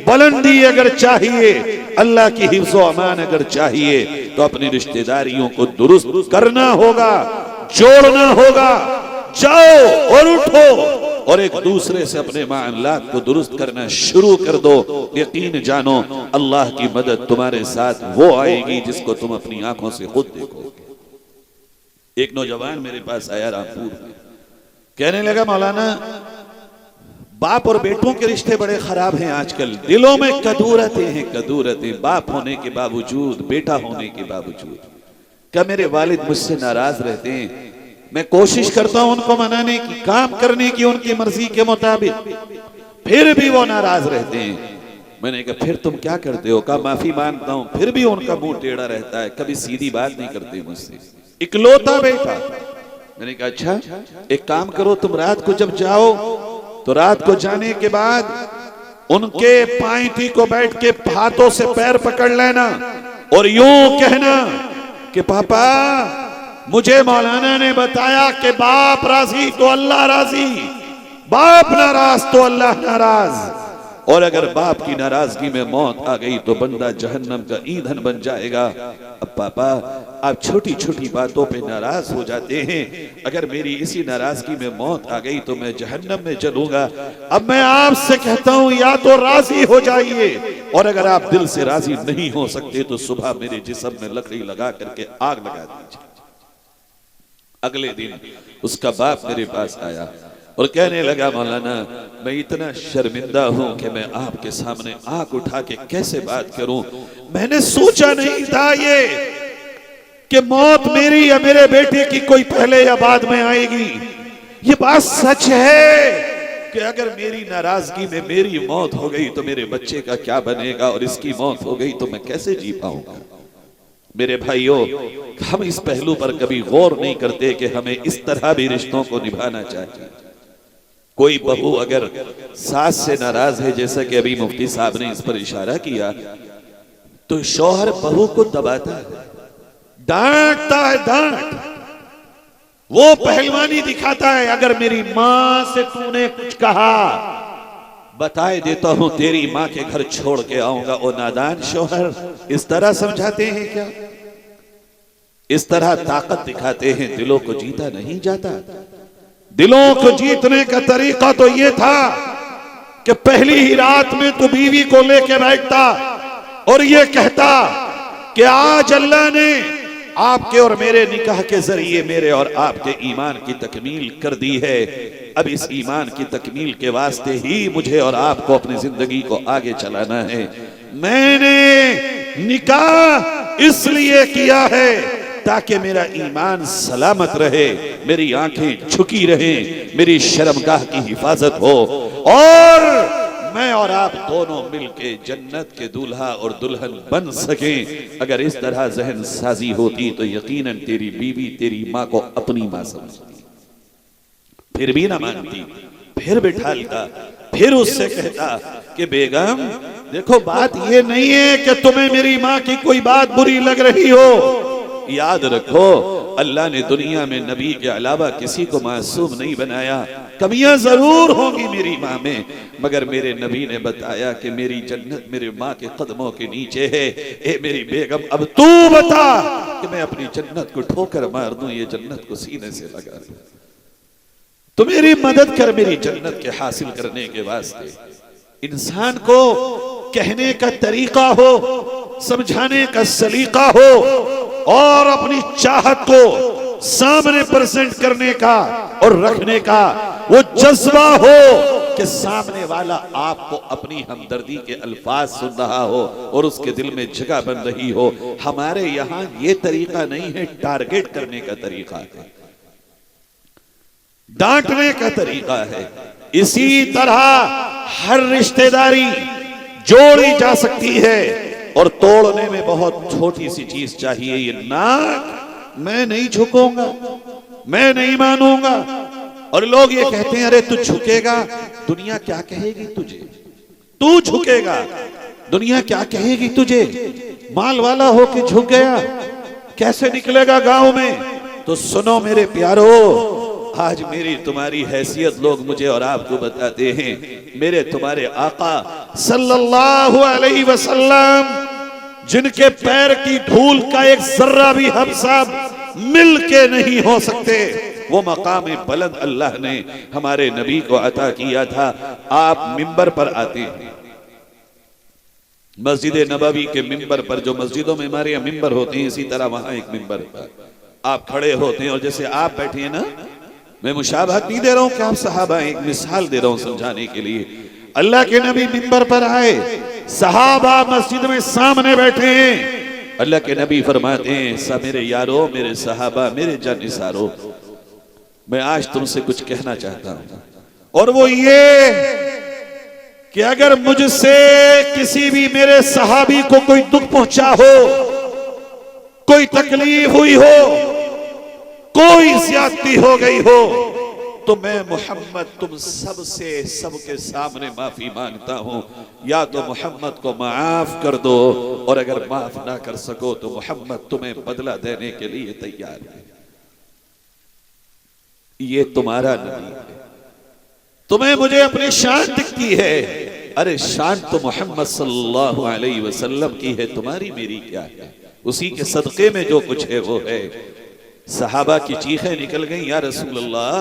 बुलंदी अगर चाहिए, अल्लाह की हिफ्ज़ व अमान अगर चाहिए, तो अपनी रिश्तेदारियों को दुरुस्त करना होगा, जोड़ना होगा। जाओ और उठो, और एक दूसरे से अपने मामलात को दुरुस्त करना शुरू कर दो। यकीन जानो अल्लाह की मदद तुम्हारे साथ वो आएगी जिसको तुम अपनी आंखों से खुद देखोगे। एक नौजवान मेरे पास आया रामपुर में, कहने लगा मौलाना बाप और बेटों के रिश्ते बड़े खराब हैं आजकल, दिलों में कदूरतें हैं, कदूरतें, बाप होने के बावजूद, बेटा होने के बावजूद। क्या मेरे वालिद मुझसे नाराज रहते हैं, मैं कोशिश करता हूं उनको मनाने की, काम करने की उनकी मर्जी के मुताबिक, फिर भी वो नाराज रहते हैं। मैंने कहा फिर तुम क्या करते हो? कहा माफी मांगता हूं, फिर भी उनका मुंह टेढ़ा रहता है, कभी सीधी बात नहीं करते मुझसे, इकलौता बेटा। मैंने कहा अच्छा एक काम करो, तुम रात को जब जाओ तो रात को जाने के बाद उनके पायथी को बैठ के हाथों से पैर पकड़ लेना और यूं कहना कि पापा मुझे मौलाना ने बताया कि बाप राजी तो अल्लाह राजी, बाप नाराज तो अल्लाह नाराज, और अगर बाप की नाराजगी में मौत आ गई तो बंदा जहन्नम का ईंधन बन जाएगा। अब पापा आप छोटी छोटी बातों पे नाराज हो जाते हैं, अगर मेरी इसी नाराजगी में मौत आ गई तो मैं जहन्नम में जलूंगा। अब मैं आपसे कहता हूं या तो राजी हो जाइए, और अगर आप दिल से राजी नहीं हो सकते तो सुबह मेरे जिस्म में लकड़ी लगा करके आग लगा दीजिए। अगले दिन उसका बाप मेरे पास आया और कहने लगा मौलाना मैं इतना शर्मिंदा हूं कि मैं आपके सामने आंख उठा के कैसे बात करूं, मैंने सोचा नहीं था ये कि मौत मेरी या मेरे बेटे की कोई पहले या बाद में आएगी। ये बात सच है कि अगर मेरी नाराजगी में मेरी मौत हो गई तो मेरे बच्चे का क्या बनेगा, और इसकी मौत हो गई तो मैं कैसे जी पाऊंगा। मेरे भाइयों हम इस पहलू पर कभी गौर नहीं करते कि हमें इस तरह भी रिश्तों को निभाना चाहिए। कोई बहू अगर सास से नाराज है, जैसा कि अभी मुफ्ती साहब ने इस पर इशारा किया, तो शौहर बहू को दबाता है, डांटता है, डांट, वो पहलवानी दिखाता है। अगर मेरी मां से तूने कुछ कहा बताए देता हूं तेरी मां के घर छोड़ के आऊंगा। ओ नादान शौहर, इस तरह समझाते हैं क्या? इस तरह ताकत दिखाते हैं। दिलों को जीता नहीं जाता। दिलों को जीतने का तरीका तो यह था कि पहली ही रात में तो बीवी को लेके बैठता और यह कहता कि आज अल्लाह ने आपके और मेरे निकाह के जरिए मेरे और आपके ईमान की तकमील कर दी है। अब इस ईमान की तकमील के वास्ते ही मुझे और आपको अपनी जिंदगी को आगे चलाना है। मैंने निकाह इसलिए किया है ताकि मेरा ईमान सलामत रहे, मेरी आंखें झुकी रहें, मेरी शर्मगाह की हिफाजत हो, और मैं और आप दोनों मिलके जन्नत के दूल्हा और दुल्हन बन सकें। अगर इस तरह जहन साजी होती तो यकीनन तेरी बीवी तेरी माँ को अपनी माँ समझती, फिर भी ना मानती, फिर बिठालता, फिर उससे कहता कि बेगम देखो बात ये नहीं है कि तुम्हें मेरी माँ की कोई बात बुरी लग रही हो, याद रखो अल्लाह ने दुनिया में नबी के अलावा किसी को मासूम नहीं बनाया। कमियां जरूर होंगी मेरी माँ में, मगर मेरे नबी ने बताया कि मेरी जन्नत मेरे माँ के कदमों के नीचे है। ए मेरी बेगम अब तू बता कि मैं अपनी जन्नत को ठोकर मार दूं, ये जन्नत को सीने से लगा दूं, तो मेरी मदद कर मेरी जन्नत के हासिल करने के वास्ते। इंसान को कहने का तरीका हो, समझाने का सलीका हो, और अपनी चाहत को सामने प्रेजेंट करने का और रखने का वो जज्बा हो कि सामने वाला आपको अपनी हमदर्दी के अल्फाज सुन रहा हो और उसके दिल में जगह बन रही हो। हमारे यहाँ ये तरीका नहीं है, टारगेट करने का तरीका है, डांटने का तरीका है। इसी तरह हर रिश्तेदारी जोड़ी जा सकती है और तोड़ने में बहुत छोटी सी चीज चाहिए। ये नाक मैं नहीं झुकूंगा, मैं नहीं मानूंगा, और लोग ये कहते हैं अरे तू झुकेगा दुनिया क्या कहेगी तुझे, तू झुकेगा दुनिया क्या कहेगी तुझे, माल वाला होके झुक गया कैसे निकलेगा गांव में। तो सुनो मेरे प्यारो, आज मेरी तुम्हारी हैसियत लोग मुझे और आपको बताते हैं। मेरे तुम्हारे आका सल्लल्लाहु अलैहि वसल्लम जिनके पैर की धूल का एक जर्रा भी हम सब मिल के नहीं हो सकते, वो मकाम बुलंद अल्लाह ने हमारे नबी को अता किया था। आप मिंबर पर आते हैं, मस्जिद नबवी के मिंबर पर, जो मस्जिदों में हमारे यहाँ मिंबर होते हैं, इसी तरह वहां एक मिंबर पर आप खड़े होते हैं। और जैसे आप बैठे हैं ना, मैं मुशाबहत नहीं दे रहा हूं कि आप सहाबा, एक मिसाल दे रहा हूं समझाने के लिए। अल्लाह के नबी मिंबर पर आए, सहाबा मस्जिद में सामने बैठे हैं। अल्लाह के नबी फरमाते हैं, मेरे यारो, मेरे सहाबा, मेरे जानिसारो, मैं आज तुमसे कुछ कहना चाहता हूं, और वो ये कि अगर मुझसे किसी भी मेरे सहाबी को कोई दुख पहुंचा हो, कोई तकलीफ हुई हो, कोई ज्यादती हो गई हो, तो मैं मोहम्मद तुम सबसे, सबके सामने माफी मांगता हूं। या तो मोहम्मद को माफ कर दो, और अगर माफ ना कर सको तो मोहम्मद तुम्हें बदला देने के लिए तैयार है। ये तुम्हारा नबी है, तुम्हें मुझे अपनी शान दिखती है। अरे शान तो मोहम्मद सल्लल्लाहु अलैहि वसल्लम की है, तुम्हारी मेरी क्या है? उसी के सदके में जो कुछ है वो है। सहाबा की चीखें निकल गई, या रसूल अल्लाह,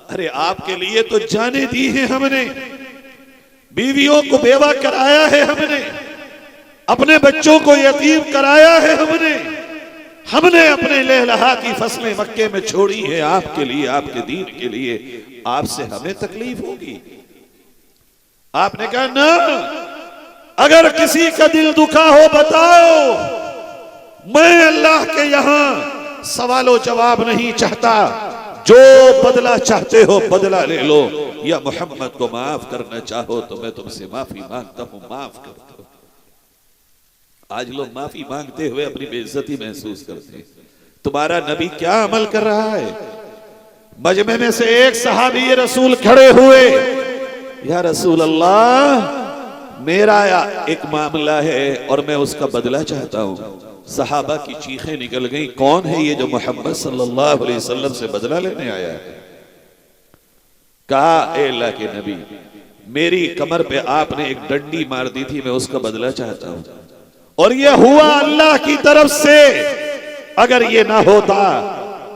अरे आपके लिए तो जाने दी है हमने, बीवियों को बेवा कराया है हमने, अपने बच्चों को यतीम कराया है हमने अपने लेहलहा की फसलें मक्के में छोड़ी है आपके लिए, आपके दीन के लिए। आपसे हमें तकलीफ होगी? आपने कहा ना, अगर किसी का दिल दुखा हो बताओ, मैं अल्लाह के यहां सवालो जवाब नहीं चाहता, जो बदला चाहते हो बदला ले लो, या मोहम्मद को माफ करना चाहो तो मैं तुमसे माफी मांगता हूं, माफ कर दो। आज लोग माफी मांगते हुए अपनी बेइज्जती महसूस करते हैं। तुम्हारा नबी क्या अमल कर रहा है? मजमे में से एक सहाबी रसूल खड़े हुए, या रसूल अल्लाह, मेरा एक मामला है और मैं उसका बदला चाहता हूं। सहाबा की चीखें निकल गई, कौन है ये जो मोहम्मद सल्लल्लाहु अलैहि वसल्लम से बदला लेने आया है? कहा, ए अल्लाह के नबी, मेरी कमर पे आपने एक डंडी मार दी थी, मैं उसका बदला चाहता हूं, और ये हुआ अल्लाह की तरफ से। अगर ये ना होता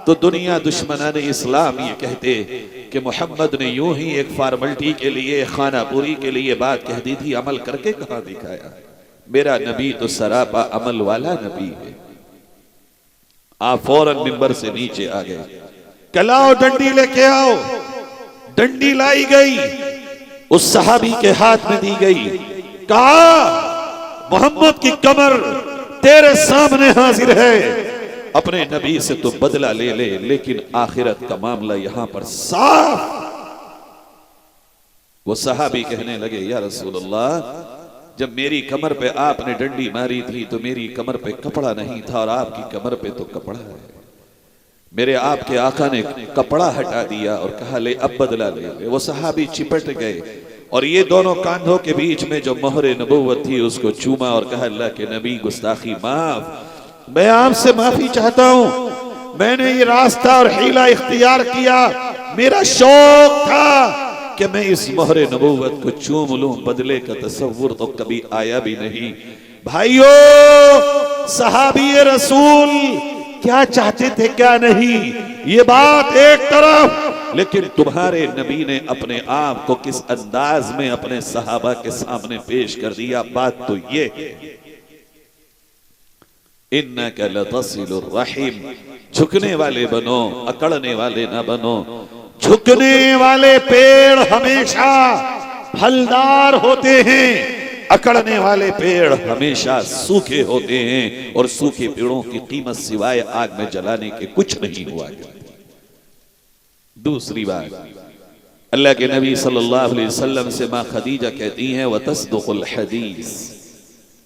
तो दुनिया दुश्मनाने इस्लाम ये कहते कि मोहम्मद ने यूं ही एक फॉर्मेलिटी के लिए, खानापुरी के लिए बात कह दी थी, अमल करके कहां दिखाया? मेरा नबी तो सरापा अमल वाला नबी है। आप फौरन मिंबर से नीचे आ गए, कलाओ डंडी लेके आओ। डंडी लाई गई, उस सहाबी के हाथ में दी गई। कहा, मोहम्मद की कमर तेरे सामने हाजिर है, अपने नबी से तो बदला ले ले, लेकिन आखिरत का मामला यहां पर साफ। वो सहाबी कहने लगे, या रसूल अल्लाह, जब मेरी कमर पे आपने डंडी मारी थी तो मेरी कमर पे कपड़ा नहीं था, और आपकी कमर पे तो कपड़ा है। मेरे आपके आका ने कपड़ा हटा दिया और कहा, ले अब बदला ले ले। वो सहाबी चिपट गए, और ये दोनों कांधों के बीच में जो मोहरे नबूवत थी उसको चूमा और कहा, अल्लाह के नबी, गुस्ताखी माफ, मैं आपसे माफी चाहता हूं। मैंने ये रास्ता और हीला इख्तियार किया, मेरा शौक था कि मैं इस मोहरे नबूवत को चूम लूं, बदले का तसव्वुर तो कभी आया भी नहीं। भाइयों, सहाबी रसूल क्या चाहते थे क्या नहीं, ये बात एक तरफ, लेकिन तुम्हारे नबी ने अपने आप को किस अंदाज में अपने सहाबा के सामने पेश कर दिया। बात तो ये, इन्नका लतसिलुर रहीम, झुकने वाले बनो, अकड़ने वाले ना बनो। झुकने वाले पेड़ हमेशा फलदार होते हैं, अकड़ने वाले पेड़ हमेशा सूखे होते हैं, और सूखे पेड़ों की कीमत सिवाय आग में जलाने के कुछ नहीं हुआ करती। दूसरी बात, अल्लाह के नबी सल्लल्लाहु अलैहि वसल्लम से मां खदीजा कहती हैं, व तस्दुकुल हदीस,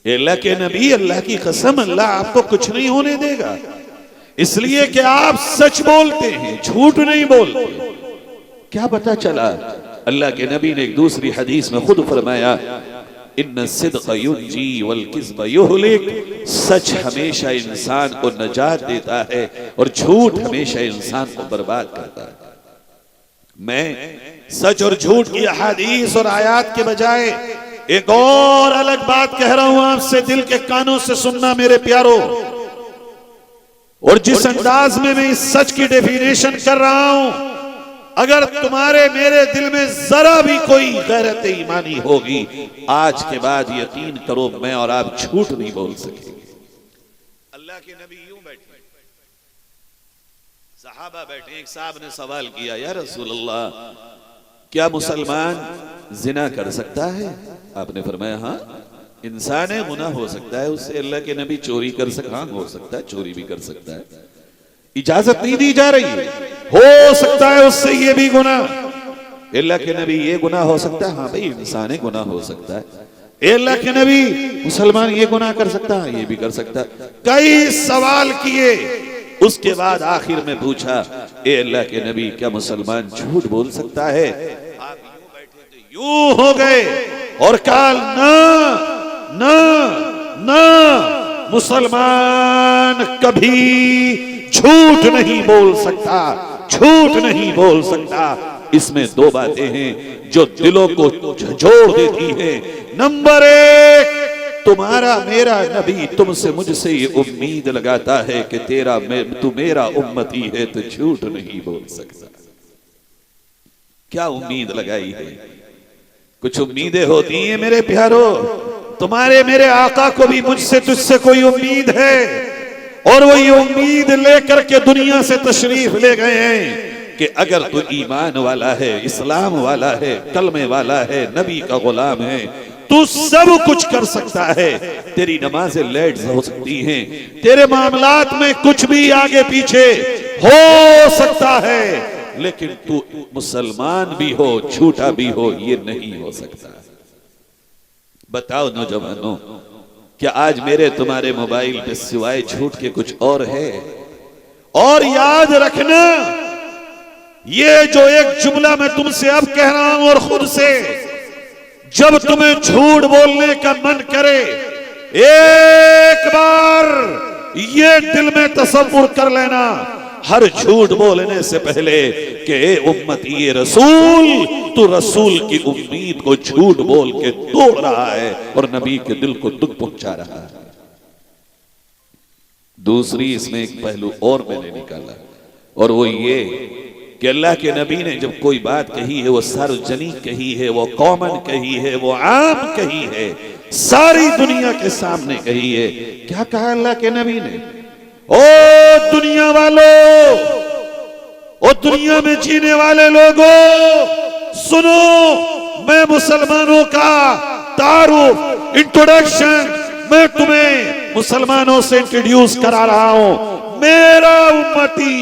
अल्लाह के नबी, अल्लाह की कसम, अल्लाह आपको कुछ नहीं होने देगा, इसलिए कि आप सच बोलते हैं, झूठ नहीं बोलते। क्या पता चला? अल्लाह के नबी ने एक दूसरी हदीस में खुद फरमाया, इन्न सिद्क़ युनजी वल किज़्ब युहलिक, सच हमेशा इंसान को नजात देता है और झूठ हमेशा इंसान को बर्बाद करता है। मैं सच और झूठ की हदीस और आयात के बजाय एक और अलग बात कह रहा हूं आपसे, दिल के कानों से सुनना मेरे प्यारो। और जिस अंदाज में मैं इस सच की डेफिनेशन कर रहा हूं, अगर तुम्हारे मेरे दिल में जरा भी कोई गैरत ईमानी होगी, आज के बाद यकीन करो मैं और आप झूठ नहीं बोल सकेंगे। अल्लाह के नबी यूं बैठे, सहाबा बैठे, एक साहब ने सवाल किया, या रसूल अल्लाह, क्या मुसलमान जिना कर सकता है? आपने फरमाया हाँ, इंसान है, गुनाह हो सकता है उससे। अल्लाह के नबी चोरी कर सकता, हाँ हो सकता है, चोरी भी कर सकता है, इजाजत नहीं दी जा रही है, हो सकता है उससे ये भी गुनाह। अल्लाह के नबी ये गुनाह हो सकता है, हाँ भाई इंसान है, गुनाह हो सकता है। अल्लाह के नबी मुसलमान ये गुनाह कर सकता है, ये भी कर सकता है। कई सवाल किए, उसके बाद आखिर में पूछा, ए अल्लाह के नबी, क्या मुसलमान झूठ बोल सकता है? आप यूं बैठे थे, यूं हो गए और कहा ना ना ना, मुसलमान कभी झूठ नहीं बोल सकता, झूठ नहीं बोल सकता। इसमें दो बातें हैं जो दिलों को झंझोड़ देती हैं। नंबर एक, तुम्हारा मेरा नबी तुमसे मुझसे ये उम्मीद लगाता है कि तू मेरा उम्मती है तो झूठ नहीं बोल सकता। क्या उम्मीद लगाई है? कुछ उम्मीदें होती हैं मेरे प्यारो, तुम्हारे मेरे आका को भी मुझसे तुझसे कोई उम्मीद है, और वो ये उम्मीद लेकर के दुनिया से तशरीफ ले गए हैं कि अगर तू ईमान वाला है, इस्लाम वाला है, कलमे वाला है, नबी का गुलाम है, तू सब कुछ कर सकता है। तेरी नमाजें लेट हो सकती हैं, तेरे मामलात में कुछ भी आगे पीछे हो सकता है, लेकिन तू मुसलमान भी हो, झूठा भी हो, ये नहीं हो सकता। बताओ नौजवानों, क्या आज मेरे तुम्हारे मोबाइल पे सिवाय झूठ के कुछ और है? और याद रखना, ये जो एक जुमला मैं तुमसे अब कह रहा हूं और खुद से, जब तुम्हें झूठ बोलने का मन करे, एक बार ये दिल में तसव्वुर कर लेना, हर झूठ बोलने से पहले कि ए उम्मती रसूल, तू रसूल की उम्मीद को झूठ बोल के तोड़ रहा है और नबी के दिल को दुख पहुंचा रहा है। दूसरी इसमें एक पहलू और मैंने निकाला, और वो ये कि अल्लाह के नबी ने जब कोई बात कही है, वो सार्वजनिक कही है, वो कॉमन कही है, वो आम कही है, सारी दुनिया के सामने कही है। क्या कहा अल्लाह के नबी ने? ओ दुनिया वालों, ओ दुनिया में जीने वाले लोगों, सुनो, मैं मुसलमानों का तारुफ, इंट्रोडक्शन मैं तुम्हें मुसलमानों से इंट्रोड्यूस करा रहा हूं। मेरा उम्मती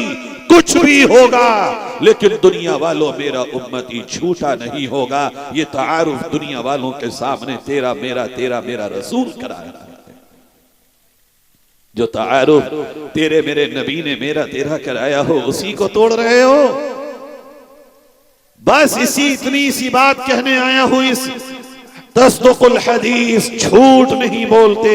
कुछ भी होगा, लेकिन दुनिया वालों मेरा उम्मती झूठा नहीं होगा। ये तारुफ दुनिया वालों के सामने तेरा मेरा रसूल करा रहा है। जो तारुफ तेरे मेरे नबी ने मेरा तेरा कराया हो, उसी को तोड़ रहे हो। बस इतनी सी बात कहने आया हूं। इस तस्दुकुल हदीस, झूठ नहीं बोलते,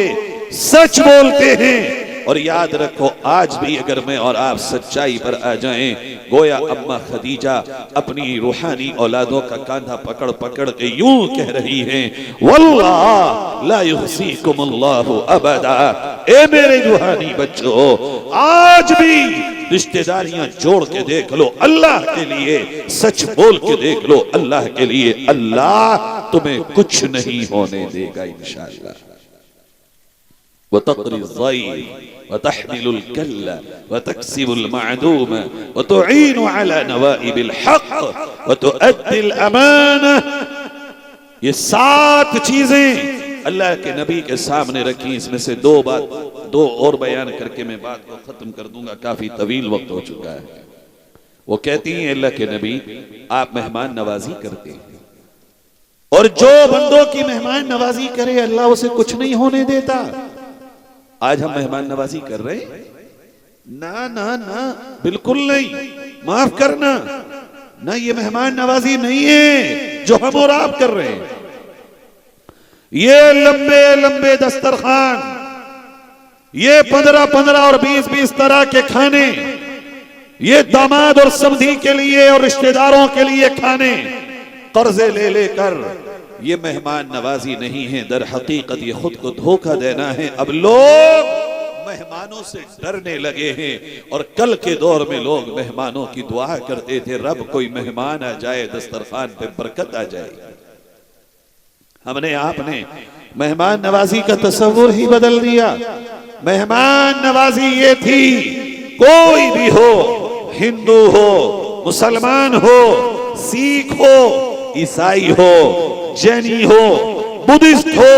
सच बोलते हैं। और याद रखो, आज भी अगर मैं और आप सच्चाई पर आ जाएं, गोया अम्मा खदीजा अपनी रूहानी औलादों का कांधा पकड़ पकड़ के यूं कह रही हैं, वल्लाह ला युहसीकुमुल्लाहु अबदा। ए मेरे रूहानी बच्चों, आज भी रिश्तेदारियां जोड़ के देख लो अल्लाह के लिए, सच बोल के देख लो अल्लाह के लिए। अल्लाह तुम्हें कुछ नहीं होने देगा इंशाअल्लाह। वतक़री ज़य्फ़ वतहमिलुल कल्ला वतक्सिबुल मअदूम वतुईनु अला नवाइबिल हक़ वतुअद्दिल अमाना। ये 7 चीजें अल्लाह के नबी के सामने रखी। इसमें से 2 और बयान करके मैं बात को खत्म कर दूंगा, काफी तवील वक्त हो चुका है। वो कहती हैं, अल्लाह के नबी आप मेहमान नवाजी करते हैं, और जो बंदों की मेहमान नवाजी करे अल्लाह उसे कुछ नहीं होने देता। आज हम मेहमान नवाजी कर रहे हैं? ना ना ना, बिल्कुल नहीं, माफ करना ना, ये मेहमान नवाजी नहीं है जो हम और आप कर रहे हैं। ये लंबे लंबे दस्तरखान, ये 15-15 और 20-20 तरह के खाने, ये दामाद और समधी के लिए और रिश्तेदारों के लिए खाने, कर्जे ले लेकर, ये मेहमान नवाजी नहीं है। दर हकीकत ये खुद को धोखा देना है। अब लोग मेहमानों से डरने लगे हैं। और कल के दौर में लोग मेहमानों की दुआ करते थे, रब कोई मेहमान आ जाए दस्तरखान पे बरकत आ जाए। हमने आपने मेहमान नवाजी का तस्वुर ही बदल दिया। मेहमान नवाजी ये थी, कोई भी हो, हिंदू हो, मुसलमान हो, सिख हो, ईसाई हो, जैनी हो, बुद्धिस्ट हो,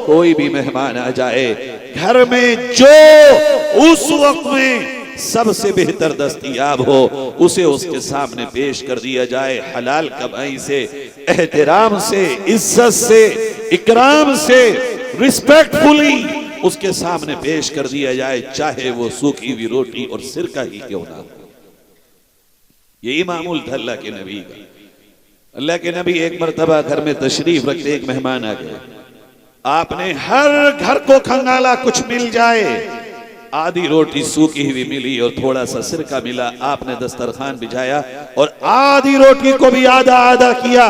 कोई भी मेहमान आ जाए घर में, जो उस वक्त में सबसे बेहतर दस्तयाब हो उसे उसके सामने पेश कर दिया जाए। हलाल कमाई से, एहतराम से, इज्जत से, इकराम से, रिस्पेक्टफुली उसके सामने पेश कर दिया जाए, चाहे वो सूखी हुई रोटी और सिरका ही क्यों ना हो। यही मामूल था अल्लाह के नबी का। अल्लाह के नबी एक मर्तबा घर में तशरीफ रखते, एक मेहमान आ गए। आपने हर घर को खंगाला, कुछ मिल जाए, आधी रोटी सूखी हुई मिली और थोड़ा सा सिरका मिला। आपने दस्तरखान बिछाया और आधी रोटी को भी आधा आधा किया,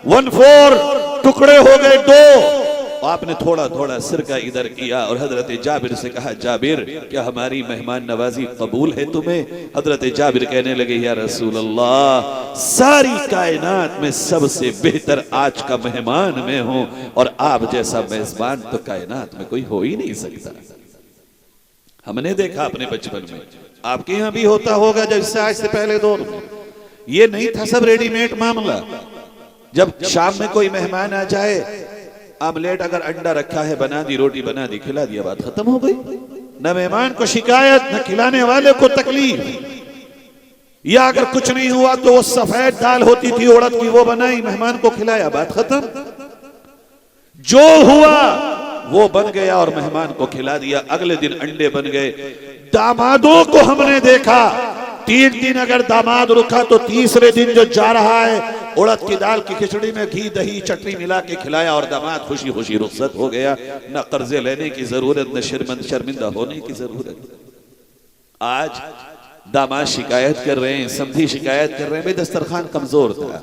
1/4 टुकड़े हो गए 2। आपने थोड़ा थोड़ा सिरका इधर किया और हजरत जाबिर से कहा, जाबिर क्या हमारी मेहमान नवाजी कबूल है तुम्हें? हजरत जाबिर कहने लगे, या रसूल अल्लाह, सारी कायनात में सबसे बेहतर आज का मेहमान मैं हूं और आप जैसा मेजबान तो कायनात में कोई हो ही नहीं सकता। हमने देखा अपने बचपन में, आपके यहां भी होता होगा, जब इससे आज से पहले दौर में ये नहीं था सब रेडीमेड मामला। जब शाम में कोई मेहमान आ जाए, आमलेट अगर अंडा रखा है, बना दी, रोटी बना दी, खिला दिया, बात खत्म हो गई। न मेहमान को शिकायत, न खिलाने वाले को तकलीफ। या अगर कुछ नहीं हुआ तो वो सफेद दाल होती थी उड़द की, वो बनाई, मेहमान को खिलाया, बात खत्म। जो हुआ वो बन गया और मेहमान को खिला दिया। अगले दिन अंडे बन गए। दामादों को हमने देखा, 3 दिन अगर दामाद रुका तो तीसरे दिन जो जा रहा है उड़द की दाल की खिचड़ी में घी दही चटनी मिला के खिलाया और दामाद खुशी खुशी रुखसत हो गया। न कर्जे लेने की जरूरत, न शर्मिंदा होने की जरूरत। आज दामाद शिकायत कर रहे हैं, समधी शिकायत कर रहे हैं, भाई दस्तरखान कमजोर था।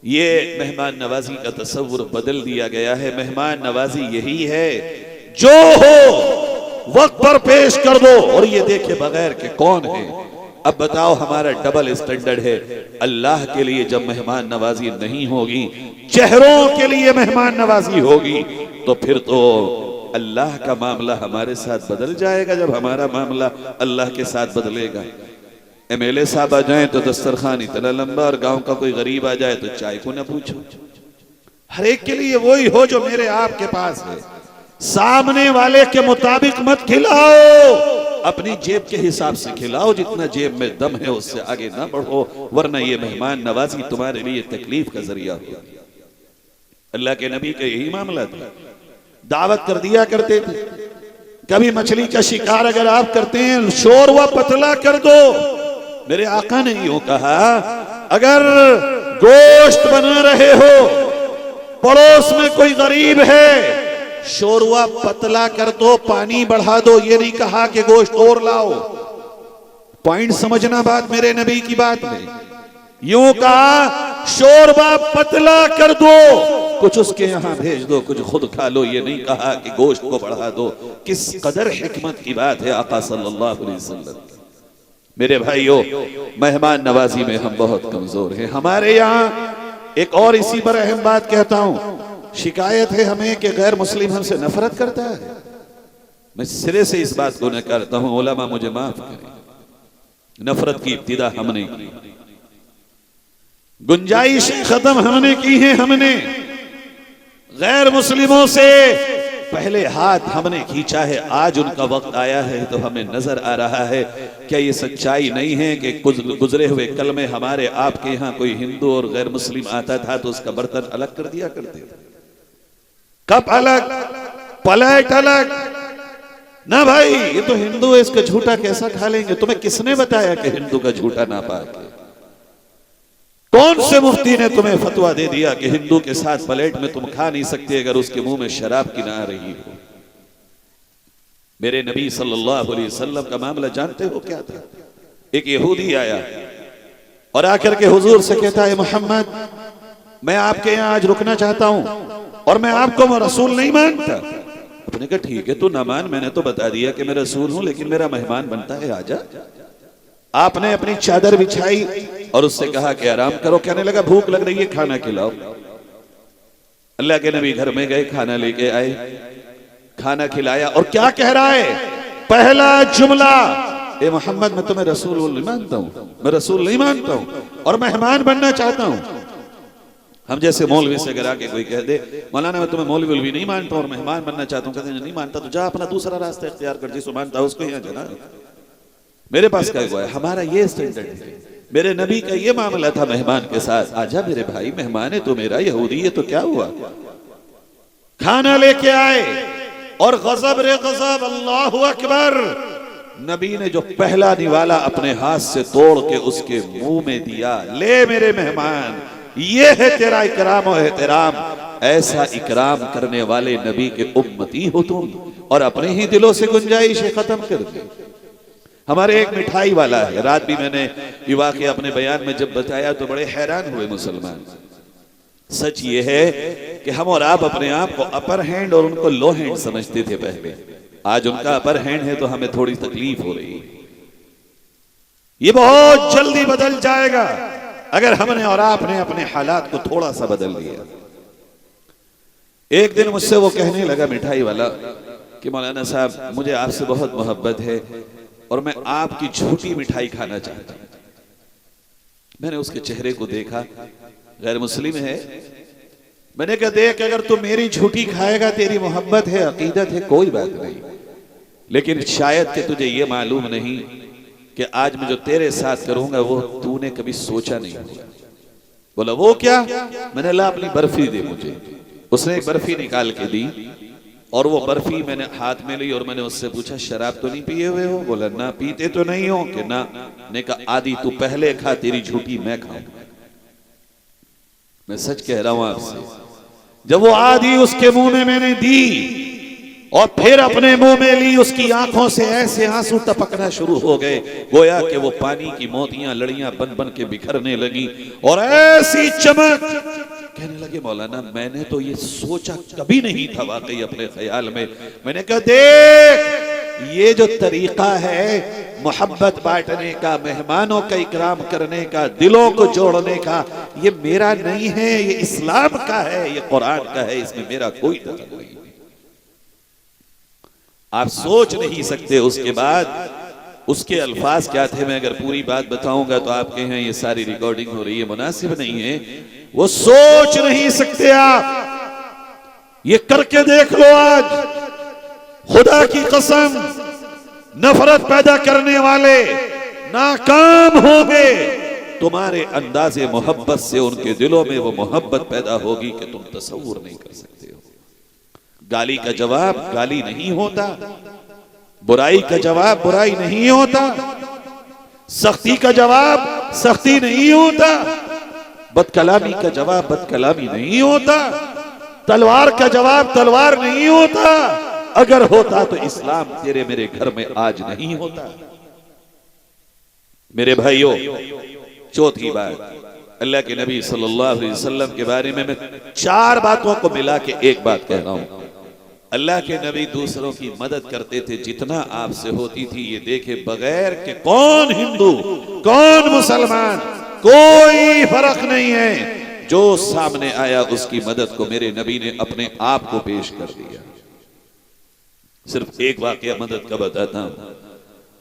ये मेहमान नवाजी का तस्वुर बदल दिया गया है। मेहमान नवाजी यही है, जो हो वक्त पर पेश कर दो और ये देखे बगैर के कौन है। अब बताओ, हमारा डबल स्टैंडर्ड है। अल्लाह के लिए जब मेहमान नवाजी नहीं होगी, चेहरों के लिए मेहमान नवाजी होगी, तो फिर तो अल्लाह का मामला हमारे साथ बदल जाएगा। जब हमारा मामला अल्लाह के साथ बदलेगा, एमएलए साहब आ जाए तो दस्तरखान इतना लंबा और गांव का कोई गरीब आ जाए तो चाय को ना पूछो। हर एक के लिए वही हो जो मेरे आपके पास है। सामने वाले के मुताबिक मत खिलाओ, अपनी जेब के हिसाब से खिलाओ। जितना जेब में दम है उससे आगे ना बढ़ो, वरना ये मेहमान नवाजी तुम्हारे लिए तकलीफ का जरिया हो। अल्लाह के नबी का यही मामला था। दावत कर दिया करते थे। कभी मछली का शिकार अगर आप करते हैं, शोरवा पतला कर दो। मेरे आका ने यूं कहा, अगर गोश्त बना रहे हो, पड़ोस में कोई गरीब है, शोरवा पतला कर दो, पानी बढ़ा दो। ये नहीं कहा कि गोश्त और लाओ। पॉइंट समझना बात मेरे नबी की बात में। यूं कहा, शोरवा पतला कर दो, कुछ उसके यहां भेज दो, कुछ खुद खा लो। ये नहीं कहा कि गोश्त को बढ़ा दो। किस कदर हिकमत की बात है आका सल्लल्लाहु अलैहि वसल्लम। मेरे भाइयों, मेहमान नवाजी में हम बहुत कमजोर हैं। हमारे यहाँ एक और इसी पर अहम बात कहता हूं, शिकायत है हमें कि गैर मुस्लिम हमसे नफरत करता है। मैं सिरे से इस बात को न करता हूं, उलमा मुझे माफ करें। नफरत की इब्तिदा हमने की, गुंजाइश खत्म हमने की है। हमने गैर मुस्लिमों से पहले हाथ हमने खींचा है। आज उनका वक्त आया है तो हमें नजर आ रहा है, क्या ये सच्चाई नहीं है कि गुजरे हुए कल में हमारे आपके यहाँ कोई हिंदू और गैर मुस्लिम आता था तो उसका बर्तन अलग कर दिया करते थे, कप अलग, प्लेट अलग। ना भाई, ये तो हिंदू है, इसका झूठा कैसा खा लेंगे? तुम्हें किसने बताया कि हिंदू का झूठा ना पाके? कौन से मुफ्ती ने तुम्हें फतवा दे दिया कि हिंदू के साथ प्लेट में तुम खा नहीं सकते अगर उसके मुंह में शराब की ना आ रही हो? मेरे नबी सल्लल्लाहु अलैहि वसल्लम का मामला जानते हो क्या था? एक यहूदी आया और आकर के हुजूर से कहता है, मोहम्मद, मैं आपके यहाँ आज रुकना चाहता हूं और मैं आपको रसूल नहीं मानता, उसने कहा ठीक है तू ना मान, मैंने तो बता दिया कि मैं रसूल हूं, लेकिन मेरा मेहमान बनता है, आजा। आपने अपनी चादर बिछाई और उससे कहा कि आराम करो। कहने लगा भूख लग रही है, खाना खिलाओ। अल्लाह के नबी घर में गए, खाना लेके आए, खाना खिलाया और क्या कह रहा है, पहला जुमला, ए मोहम्मद मैं तुम्हें रसूल नहीं मानता हूं, मैं रसूल नहीं मानता हूं और मेहमान बनना चाहता हूं। हम जैसे मौलवी से अगर आके कोई कह दे मौलाना मैं तुम्हें मौलवी वोलवी नहीं मानता और मेहमान बनना चाहता हूं, कहते हैं नहीं मानता तो जा अपना दूसरा रास्ता इख्तियार कर, जिसको मानता है उसको यहाँ जाना, मेरे पास क्या हुआ है। हमारा ये स्टैंडर्ड है, मेरे नबी का ये मामला था मेहमान के साथ, आजा मेरे भाई, मेहमान है तो मेरा, यहूदी है तो क्या हुआ। खाना लेके आए और गज़ब रे गज़ब, अल्लाहु अकबर, नबी ने जो पहला निवाला अपने हाथ से तोड़ के उसके मुंह में दिया, ले मेरे मेहमान, ये है तेरा इकराम और एहतराम। ऐसा इकराम करने वाले नबी के उम्मती हो तुम, और अपने ही दिलों से गुंजाइश खत्म कर दी। हमारे एक मिठाई वाला है, रात भी मैंने ये वाक़या अपने बयान में जब बताया तो बड़े हैरान हुए मुसलमान। सच ये है कि हम और आप अपने आप को अपर हैंड और उनको लो हैंड समझते थे पहले, आज उनका अपर हैंड है तो हमें थोड़ी तकलीफ हो रही है। ये बहुत जल्दी बदल जाएगा अगर हमने और आपने अपने हालात को थोड़ा सा बदल लिया। एक दिन मुझसे वो कहने लगा मिठाई वाला कि मौलाना साहब मुझे आपसे बहुत मोहब्बत है और मैं आपकी झूठी मिठाई खाना चाहता हूं। मैंने उसके चेहरे को देखा, गैर मुस्लिम है। मैंने कहा देख अगर तू मेरी झूठी खाएगा, तेरी मोहब्बत है, अकीदत है, कोई बात नहीं, लेकिन शायद कि तुझे ये मालूम नहीं कि आज मैं जो तेरे साथ करूंगा वो तूने कभी सोचा नहीं होगा। बोला वो क्या? मैंने ला अपनी बर्फी दे मुझे। उसने एक बर्फी निकाल के दी और वो बर्फी मैंने हाथ में ली और मैंने उससे पूछा शराब तो नहीं पिए हुए हो? बोला ना, पीते तो नहीं हो। कि ना। ने कहा आदि तू पहले खा, तेरी झूठी मैं खाऊंगा। मैं सच कह रहा हूं आपसे, जब वो आदि उसके मुंह में मैंने दी और फिर अपने मुंह में ली, उसकी आंखों से ऐसे आंसू टपकना शुरू हो गए, गोया कि वो पानी की मोतियां लड़ियां बन बन के बिखरने लगी और ऐसी चमक। कहने लगे मौलाना मैंने तो ये सोचा कभी नहीं था वाकई अपने ख्याल में। मैंने कहा देख ये जो तरीका है मोहब्बत बांटने का, मेहमानों का इकराम करने का, दिलों को जोड़ने का, ये मेरा नहीं है, ये इस्लाम का है, ये कुरान का है, इसमें मेरा कोई दखल नहीं। आप सोच नहीं सकते उसके बाद उसके अल्फाज क्या थे। मैं अगर पूरी बात बताऊंगा तो आपके यहाँ ये सारी रिकॉर्डिंग हो रही है, मुनासिब नहीं है। वो सोच नहीं सकते आप, ये करके देख लो। आज खुदा की कसम नफरत पैदा करने वाले नाकाम होंगे। तुम्हारे अंदाजे मोहब्बत से उनके दिलों में वो मोहब्बत पैदा होगी कि तुम तसव्वुर नहीं कर सकते हो। गाली का जवाब गाली नहीं होता, बुराई का जवाब बुराई नहीं होता, सख्ती का जवाब सख्ती नहीं होता, बदकलामी का जवाब बदकलामी नहीं होता, तलवार का जवाब तलवार नहीं होता। अगर होता तो इस्लाम तेरे मेरे घर में आज नहीं होता। मेरे भाइयों, चौथी बात, अल्लाह के नबी सल्लल्लाहु अलैहि वसल्लम के बारे में मैं 4 बातों को मिला के एक बात कह रहा हूं। अल्लाह के नबी दूसरों की मदद करते थे जितना आपसे होती थी, ये देखे बगैर कि कौन हिंदू कौन मुसलमान, कोई फर्क नहीं है। जो सामने आया उसकी मदद को मेरे नबी ने अपने आप को पेश कर दिया। सिर्फ एक वाकया मदद का बताता हूं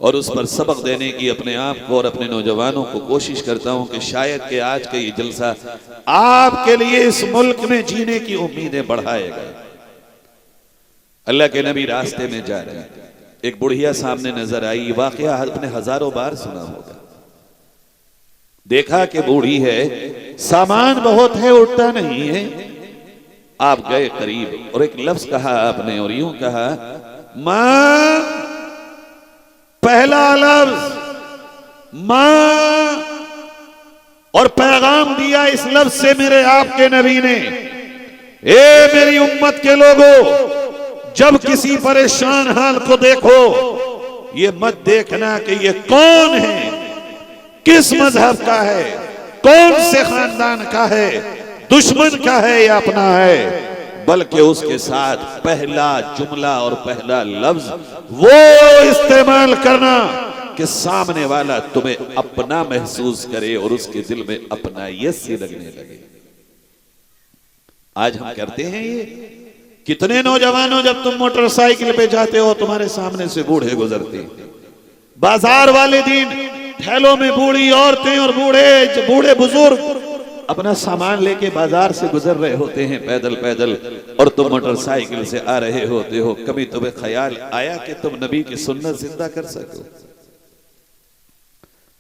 और उस पर सबक देने की अपने आप को और अपने नौजवानों को कोशिश करता हूं कि शायद के आज का ये जलसा आपके लिए इस मुल्क में जीने की उम्मीदें बढ़ाएगा। अल्लाह के नबी रास्ते में जा रहे हैं, एक बुढ़िया सामने नजर आई। वाकया आपने हजारों बार सुना होगा। देखा कि बूढ़ी है, सामान बहुत है, उठता नहीं है। आप गए करीब और एक लफ्ज कहा आपने और यूं कहा, मां, पहला लफ्ज मां, और पैगाम दिया इस लफ्ज से मेरे आपके नबी ने, ए मेरी उम्मत के लोगों, जब किसी परेशान हाल को देखो, ये मत देखना कि ये कौन है, किस मजहब का है, कौन से खानदान का है, दुश्मन का है या अपना है। बल्कि उसके साथ पहला जुमला और पहला लफ्ज वो इस्तेमाल करना कि सामने वाला तुम्हें अपना महसूस करे और उसके दिल में अपनायत सी लगने लगे। आज हम करते हैं ये। कितने नौजवानों, जब तुम मोटरसाइकिल पे जाते हो तुम्हारे सामने से बूढ़े गुजरते हैं, बाजार वाले दिन ठेलों में बूढ़ी औरतें और बूढ़े बुजुर्ग अपना सामान लेके बाजार से गुजर रहे होते हैं पैदल पैदल, और तुम मोटरसाइकिल से आ रहे होते हो। कभी तुम्हें ख्याल आया कि तुम नबी की सुन्नत जिंदा कर सको?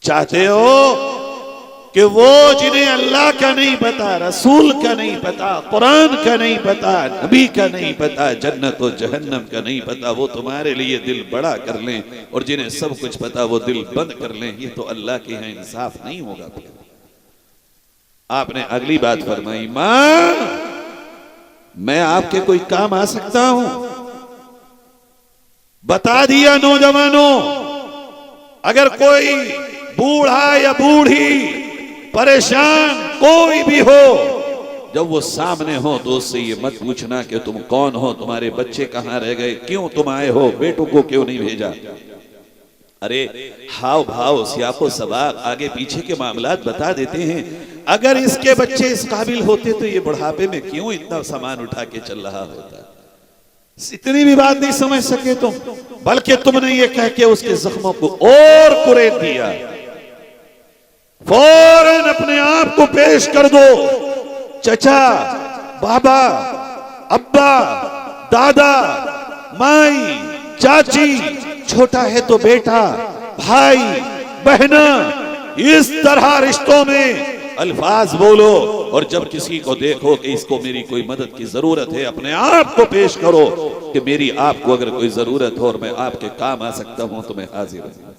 चाहते हो कि वो जिन्हें अल्लाह का नहीं पता, रसूल का नहीं पता, कुरान का नहीं पता, नबी का नहीं पता, जन्नत और जहन्नम का नहीं पता, वो तुम्हारे लिए दिल बड़ा कर लें, और जिन्हें सब कुछ पता वो दिल बंद कर लें, ये तो अल्लाह के यहाँ इंसाफ नहीं होगा। आपने अगली बात फरमाई, मां मैं आपके कोई काम आ सकता हूं? बता दिया नौजवानों, अगर कोई बूढ़ा या बूढ़ी परेशान कोई भी हो, जब वो सामने हो तो उससे ये मत पूछना कि तुम कौन हो, तुम्हारे बच्चे कहां रह गए, क्यों तुम आए हो, बेटों को क्यों नहीं भेजा। अरे हाव भाव सियाको सबाक आगे पीछे के मामलात बता देते हैं। अगर इसके बच्चे इस काबिल होते तो ये बुढ़ापे में क्यों इतना सामान उठा के चल रहा होता। इतनी भी बात नहीं समझ सके तुम, बल्कि तुमने ये कह के उसके जख्मों को और कुरेद दिया। फौरन अपने आप को पेश कर दो, चचा, बाबा, अब्बा, दादा, माई, चाची, छोटा है तो बेटा, भाई, बहना, इस तरह रिश्तों में अल्फाज बोलो। और जब किसी को देखो कि इसको मेरी कोई मदद की जरूरत है, अपने आप को पेश करो कि मेरी आपको अगर कोई जरूरत हो और मैं आपके काम आ सकता हूं तो मैं हाजिर हूं।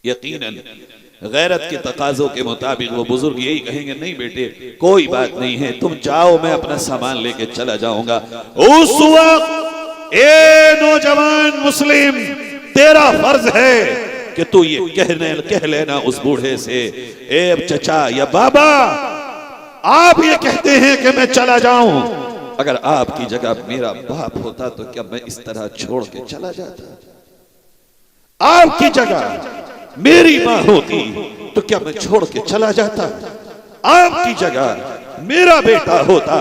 यकीनन गैरत के तकाजों के मुताबिक वो बुजुर्ग यही कहेंगे, नहीं बेटे कोई बात नहीं है, तुम जाओ, मैं अपना सामान लेके चला जाऊंगा। उस वक्त ए नौजवान मुस्लिम, तेरा फर्ज है कि तू ये कह लेना उस बूढ़े से, ए चचा या बाबा, आप ये कहते हैं कि मैं चला जाऊं, अगर आपकी जगह मेरा बाप होता तो क्या मैं इस तरह छोड़ के चला जाता? आपकी जगह मेरी मां होती तो क्या मैं छोड़ के चला जाता? आपकी जगह मेरा बेटा होता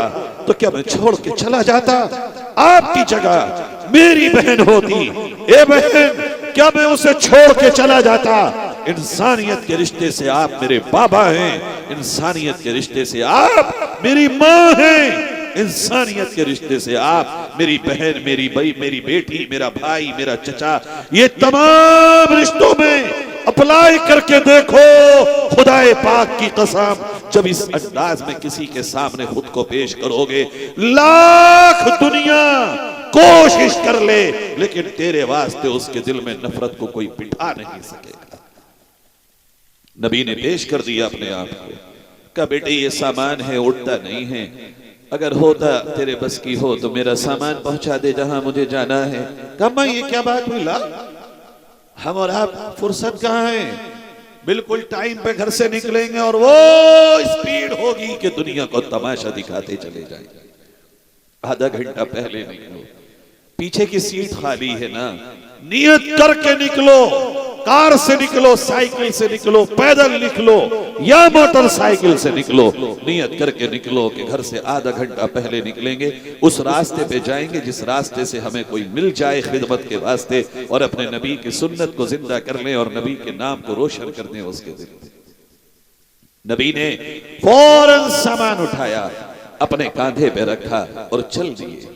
तो क्या मैं छोड़ के चला जाता? आपकी जगह मेरी बहन होती, ए बहन, क्या मैं उसे छोड़ के चला जाता? इंसानियत के रिश्ते से आप मेरे बाबा हैं, इंसानियत के रिश्ते से आप मेरी मां हैं, इंसानियत के रिश्ते से आप मेरी बहन, मेरी भाई, मेरी बेटी, मेरा भाई, मेरा चचा। ये तमाम रिश्तों में अप्लाई करके देखो, खुदाए पाक की कसम, जब इस अंदाज में किसी के सामने खुद को पेश करोगे, लाख दुनिया कोशिश कर ले, लेकिन तेरे वास्ते उसके दिल में नफरत को कोई बिठा नहीं सकेगा। नबी ने पेश कर दिया अपने आप को, कहा बेटे ये सामान है, उठता नहीं है, अगर होता तेरे बस की हो तो मेरा सामान पहुंचा दे जहां मुझे जाना है। कहा ये क्या बात हुई, ला हम और आप फुर्सत कहां है, बिल्कुल टाइम पे घर से निकलेंगे और वो स्पीड होगी कि दुनिया को तमाशा दिखाते चले जाएंगे। आधा घंटा पहले निकलो, पीछे की सीट खाली है ना, नियत करके निकलो, कार से निकलो, साइकिल से निकलो, पैदल निकलो या मोटरसाइकिल से निकलो, नियत करके निकलो कि घर से आधा घंटा पहले निकलेंगे, उस रास्ते पे जाएंगे जिस रास्ते से हमें कोई मिल जाए खिदमत के वास्ते, और अपने नबी की सुन्नत को जिंदा कर लें और नबी के नाम को रोशन कर दें उसके दिल में। नबी ने फौरन सामान उठाया, अपने कांधे पे रखा और चल दिए।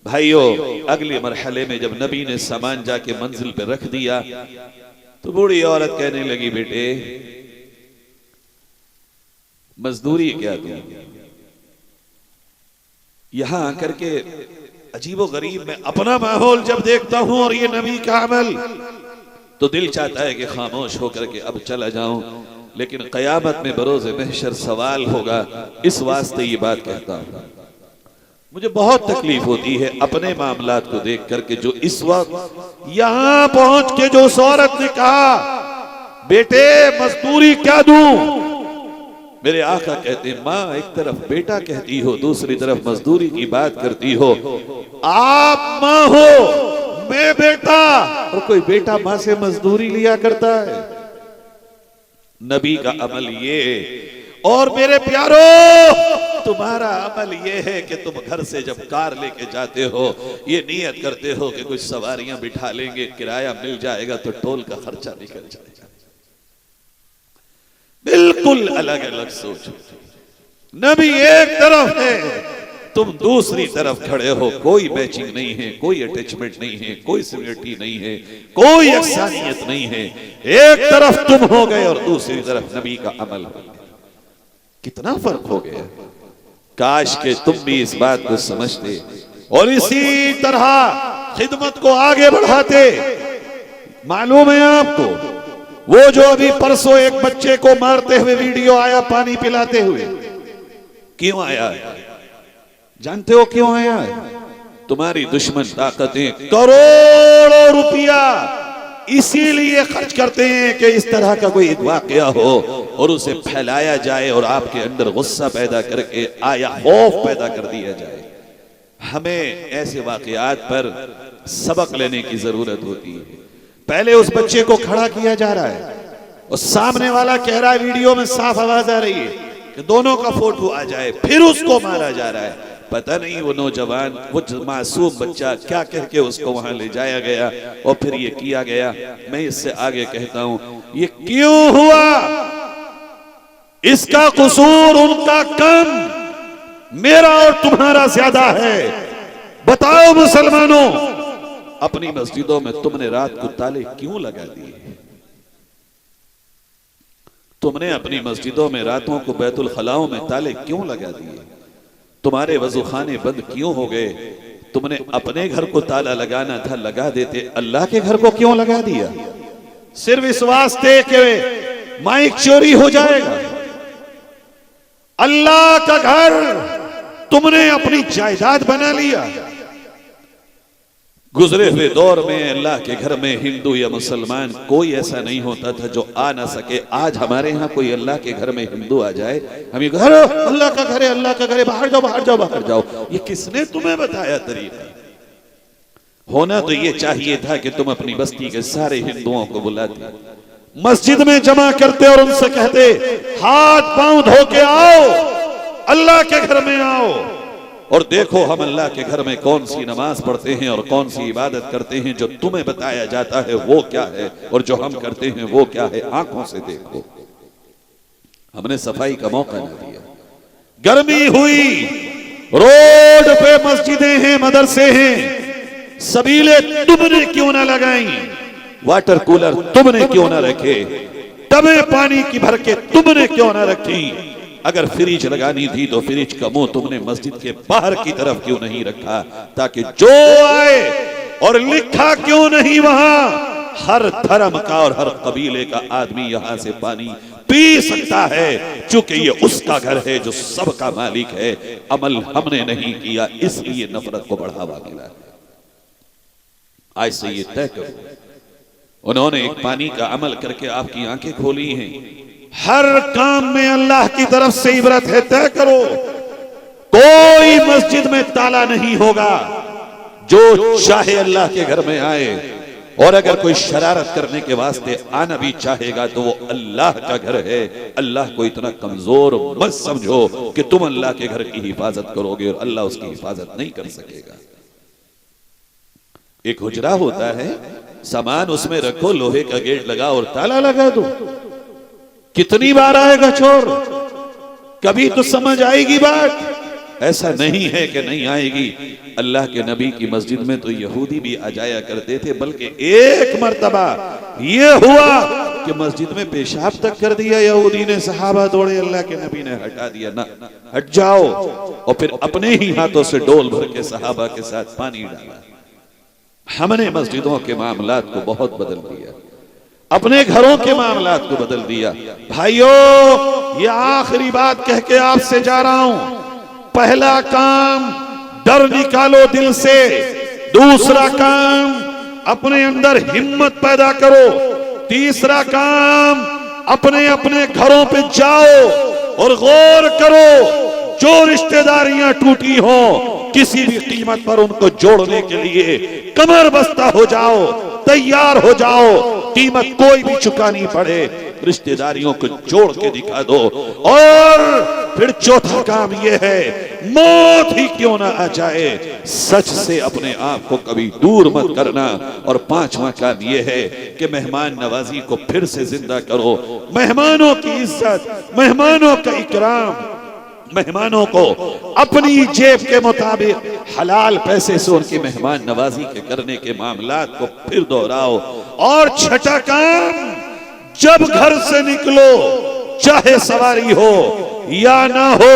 भाइयों, अगले मरहले में जब नबी ने सामान जाके मंजिल पे रख दिया तो बूढ़ी औरत कहने लगी, बेटे मजदूरी क्या दूं, यहां आकर के अजीबो गरीब मैं अपना माहौल जब देखता हूं और ये नबी का अमल, तो दिल चाहता है कि खामोश होकर के अब चला जाऊं, लेकिन कयामत में बरोज़े महशर सवाल होगा, इस वास्ते ये बात कहता हूं। मुझे बहुत तकलीफ होती है अपने मामलात को देख करके, जो इस वक्त यहां पहुंच के जो उस औरत ने कहा, बेटे मजदूरी क्या दूं, मेरे आका कहते हैं, माँ एक तरफ बेटा कहती हो, दूसरी तरफ मजदूरी की बात करती हो। आप माँ हो, मैं बेटा, और कोई बेटा माँ से मजदूरी लिया करता है? नबी का अमल ये है। और मेरे प्यारो, तुम्हारा अमल ये है कि तुम घर से जब कार लेके जाते हो, ये नियत करते हो कि कुछ सवारियां बिठा लेंगे, किराया मिल जाएगा तो टोल का खर्चा निकल जाएगा। बिल्कुल अलग अलग सोच। नबी एक तरफ है, तुम दूसरी तरफ खड़े हो। कोई मैचिंग नहीं है, कोई अटैचमेंट नहीं है, कोई सिमिलरिटी नहीं है, कोई यकसानियत नहीं है। एक तरफ तुम हो गए और दूसरी तरफ नबी का अमल हो गया। कितना फर्क हो गया। काश के तुम भी इस बात को समझते और इसी तरह खिदमत को आगे बढ़ाते। मालूम है आपको, वो जो अभी परसों एक बच्चे को मारते हुए वीडियो आया पानी पिलाते हुए, क्यों आया? जानते हो क्यों आया? तुम्हारी दुश्मन ताकतें करोड़ों रुपया इसीलिए खर्च करते हैं कि इस तरह का कोई वाकया हो और उसे फैलाया जाए और आपके अंदर गुस्सा पैदा करके आया खौफ पैदा कर दिया जाए। हमें ऐसे वाकयात पर सबक लेने की जरूरत होती है। पहले उस बच्चे को खड़ा किया जा रहा है और सामने वाला कह रहा है, वीडियो में साफ आवाज आ रही है कि दोनों का फोटो आ जाए, फिर उसको मारा जा रहा है। पता नहीं वो नौजवान, वो मासूम बच्चा क्या कह के उसको वहां ले जाया गया और फिर ये किया गया। मैं इससे आगे कहता हूं, ये क्यों हुआ? इसका कसूर उनका कम, मेरा और तुम्हारा ज्यादा है। बताओ मुसलमानों, अपनी मस्जिदों में तुमने रात को ताले क्यों लगा दिए? तुमने अपनी मस्जिदों में रातों को बैतुल खलाओं में ताले क्यों लगा दिए? तुम्हारे वजूखाने बंद क्यों हो गए? तुमने अपने घर को ताला लगाना था, लगा देते। अल्लाह के घर को क्यों लगा दिया? सिर्फ इस वास्ते के माइक चोरी हो जाएगा। अल्लाह का घर तुमने अपनी जायदाद बना लिया। गुजरे हुए दौर में अल्लाह के घर में हिंदू या मुसलमान कोई ऐसा नहीं होता था जो आ ना सके। आज हमारे यहाँ कोई अल्लाह के घर में हिंदू आ जाए, हम ये घर अल्लाह का घर है, अल्लाह का घर है, बाहर जाओ बाहर जाओ बाहर जाओ। ये किसने तुम्हें बताया तरीका? होना तो ये चाहिए था कि तुम अपनी बस्ती के सारे हिंदुओं को बुलाते, मस्जिद में जमा करते और उनसे कहते, हाथ पांव धो के आओ, अल्लाह के घर में आओ और देखो हम अल्लाह के घर में कौन सी नमाज पढ़ते हैं और कौन सी इबादत करते हैं। जो तुम्हें बताया जाता है वो क्या है और जो हम करते हैं वो क्या है, आंखों से देखो। हमने सफाई का मौका नहीं दिया। गर्मी हुई, रोड पे मस्जिदें हैं, मदरसे हैं, सबीले तुमने क्यों ना लगाई? वाटर कूलर तुमने क्यों ना रखे? टबे पानी की भर के तुमने क्यों ना रखी? अगर फ्रिज लगानी थी तो फ्रिज का मुंह तुमने मस्जिद के बाहर की तरफ क्यों नहीं रखा, ताकि जो आए, और लिखा क्यों नहीं वहां हर धर्म का और हर कबीले का आदमी यहां से पानी पी सकता है, चूंकि ये उसका घर है जो सबका मालिक है। अमल हमने नहीं किया, इसलिए नफरत को बढ़ावा मिला। आज से ये तय करो, उन्होंने एक पानी का अमल करके आपकी आंखें खोली हैं। हर काम में अल्लाह की तरफ से इबरत है। तय करो, कोई मस्जिद में ताला नहीं होगा। जो चाहे अल्लाह के घर में आए, और अगर कोई शरारत करने के वास्ते आना भी चाहेगा तो वो अल्लाह का घर है। अल्लाह को इतना कमजोर मत समझो कि तुम अल्लाह के घर की हिफाजत करोगे और अल्लाह उसकी हिफाजत नहीं कर सकेगा। एक हुजरा होता है, सामान उसमें रखो, लोहे का गेट लगा और ताला लगा दो। कितनी बार आएगा चोर? कभी तो समझ आएगी बात। ऐसा नहीं है कि नहीं आएगी। अल्लाह के नबी की मस्जिद में तो यहूदी भी आ जाया करते थे, बल्कि एक मर्तबा ये हुआ कि मस्जिद में पेशाब तक कर दिया यहूदी ने। सहाबा दौड़े, अल्लाह के नबी ने हटा दिया, ना हट जाओ, और फिर अपने ही हाथों से डोल भर के सहाबा के साथ पानी डाला। हमने मस्जिदों के मामलात को बहुत बदल दिया, अपने घरों के मामलात को बदल दिया। भाइयों, ये आखिरी बात कह के आपसे जा रहा हूं। पहला काम, डर निकालो दिल से। दूसरा काम, अपने अंदर हिम्मत पैदा करो। तीसरा काम, अपने अपने घरों पे जाओ और गौर करो, जो रिश्तेदारियां टूटी हो किसी भी कीमत पर उनको जोड़ने के लिए कमर बस्ता हो जाओ, तैयार हो जाओ, कीमत कोई भी चुकानी पड़े, रिश्तेदारियों को जोड़ के दिखा दो। और फिर चौथा काम यह है, मौत ही क्यों ना आ जाए, सच से अपने आप को कभी दूर मत करना। और पांचवा काम यह है कि मेहमान नवाजी को फिर से जिंदा करो, मेहमानों की इज्जत, मेहमानों का इकराम, मेहमानों को अपनी जेब के मुताबिक हलाल पैसे से उनकी मेहमान नवाजी के करने के मामलात को फिर दोहराओ। और छठा काम, जब घर से निकलो, चाहे सवारी हो या ना हो,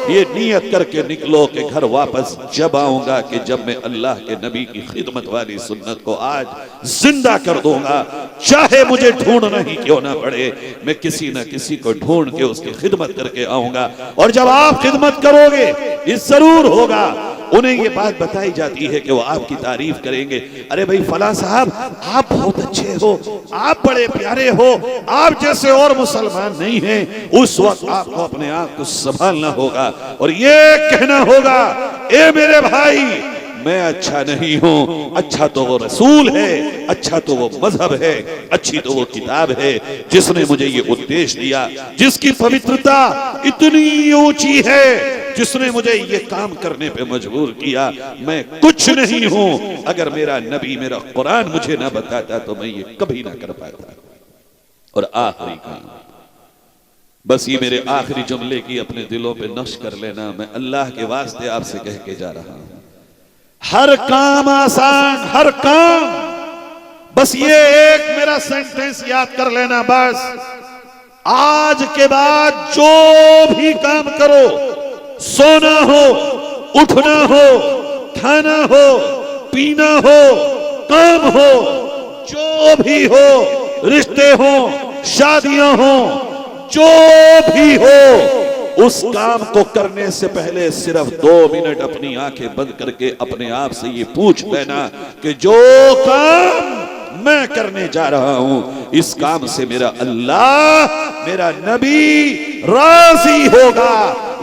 ये नियत करके निकलो कि घर वापस जब आऊंगा कि जब मैं अल्लाह के नबी की खिदमत वाली सुन्नत को आज जिंदा कर दूंगा, चाहे मुझे ढूंढना ही क्यों ना पड़े, मैं किसी न किसी को ढूंढ के उसकी खिदमत करके आऊंगा। और जब आप खिदमत करोगे, ये जरूर होगा, उन्हें ये बात बताई जाती है कि वो आपकी तारीफ करेंगे, अरे भाई फला साहब आप बहुत अच्छे हो, आप बड़े प्यारे हो, आप जैसे और मुसलमान नहीं हैं। उस वक्त आपको अपने आप को संभालना होगा और ये कहना होगा, ए मेरे भाई मैं अच्छा नहीं हूं, अच्छा तो वो रसूल है, अच्छा तो वो मजहब है, अच्छी तो वो किताब है जिसने मुझे ये उपदेश दिया, जिसकी पवित्रता इतनी ऊंची है, जिसने मुझे ये काम करने पे मजबूर किया। मैं कुछ नहीं हूं, अगर मेरा नबी, मेरा कुरान मुझे ना बताता तो मैं ये कभी ना कर पाता। और आखिरी काम, बस ये मेरे आखिरी जुमले की अपने दिलों पे नक्श कर लेना, मैं अल्लाह के वास्ते आपसे कह के जा रहा हूं, हर काम आसान, हर काम, बस ये एक मेरा सेंटेंस याद कर लेना, बस आज के बाद जो भी काम करो, सोना हो, उठना हो, खाना हो, पीना हो, काम हो, जो भी हो, रिश्ते हो, शादियां हो, जो भी हो, उस काम को करने से पहले सिर्फ 2 मिनट अपनी आंखें बंद करके अपने आप से ये पूछ लेना कि जो काम मैं करने जा रहा हूं, इस काम से मेरा अल्लाह, मेरा नबी राजी होगा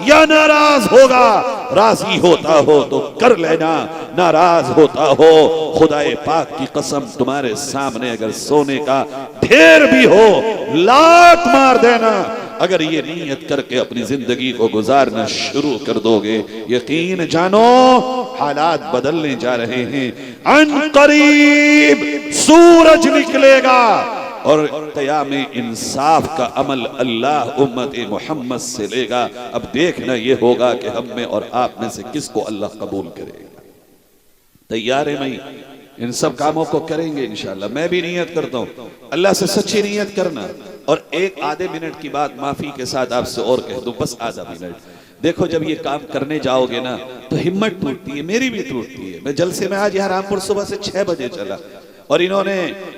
या नाराज होगा। राजी होता हो तो कर लेना, नाराज होता हो, खुदाए पाक की कसम तुम्हारे सामने अगर सोने का ढेर भी हो, लात मार देना। अगर ये नीयत करके अपनी जिंदगी को गुजारना शुरू कर दोगे, यकीन जानो हालात बदलने जा रहे हैं। अन करीब सूरज निकलेगा और क़यामे इंसाफ का अमल अल्लाह उम्मत मोहम्मद से लेगा। अब देखना ये होगा कि हम में और आप में से किसको अल्लाह कबूल करेगा। तैयार है? मैं इन सब कामों को करेंगे इंशाअल्लाह। मैं भी नियत करता हूँ, अल्लाह से सच्ची नियत करना। और एक आधे मिनट की बात माफी के साथ आपसे और कह दूं, बस आधा मिनट। देखो जब ये काम करने जाओगे ना तो हिम्मत टूटती है, मेरी भी टूटती है। मैं जलसे में आज यहाँ रामपुर सुबह से 6 बजे चला और इन्होंने,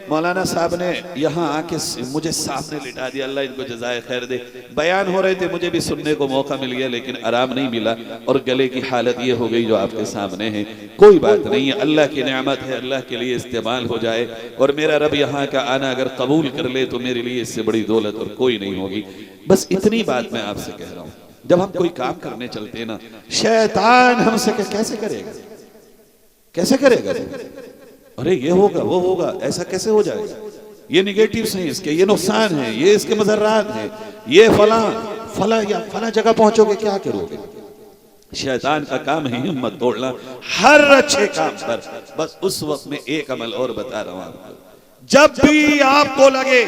मौलाना साहब ने यहाँ आके मुझे सामने लिटा दिया, अल्लाह इनको जज़ाए खैर दे। बयान हो रहे थे, मुझे भी सुनने को मौका मिल गया लेकिन आराम नहीं मिला और गले की हालत ये हो गई जो आपके सामने है। कोई बात नहीं है, अल्लाह की नेमत है, अल्लाह के लिए इस्तेमाल हो जाए। और मेरा रब यहाँ का आना अगर कबूल कर ले तो मेरे लिए इससे बड़ी दौलत और कोई नहीं होगी। बस इतनी बात मैं आपसे कह रहा हूँ। जब हम कोई काम करने चलते हैं ना, शैतान हमसे कैसे करेगा, कैसे करेगा, अरे ये होगा वो होगा, ऐसा कैसे हो जाएगा, ये निगेटिव्स हैं इसके, ये नुकसान है, ये इसके मज़र्रात हैं, ये फला जगह पहुंचोगे क्या करोगे। शैतान का काम है हिम्मत तोड़ना हर अच्छे काम पर। बस उस वक्त में एक अमल और बता रहा हूं आपको, जब भी आपको लगे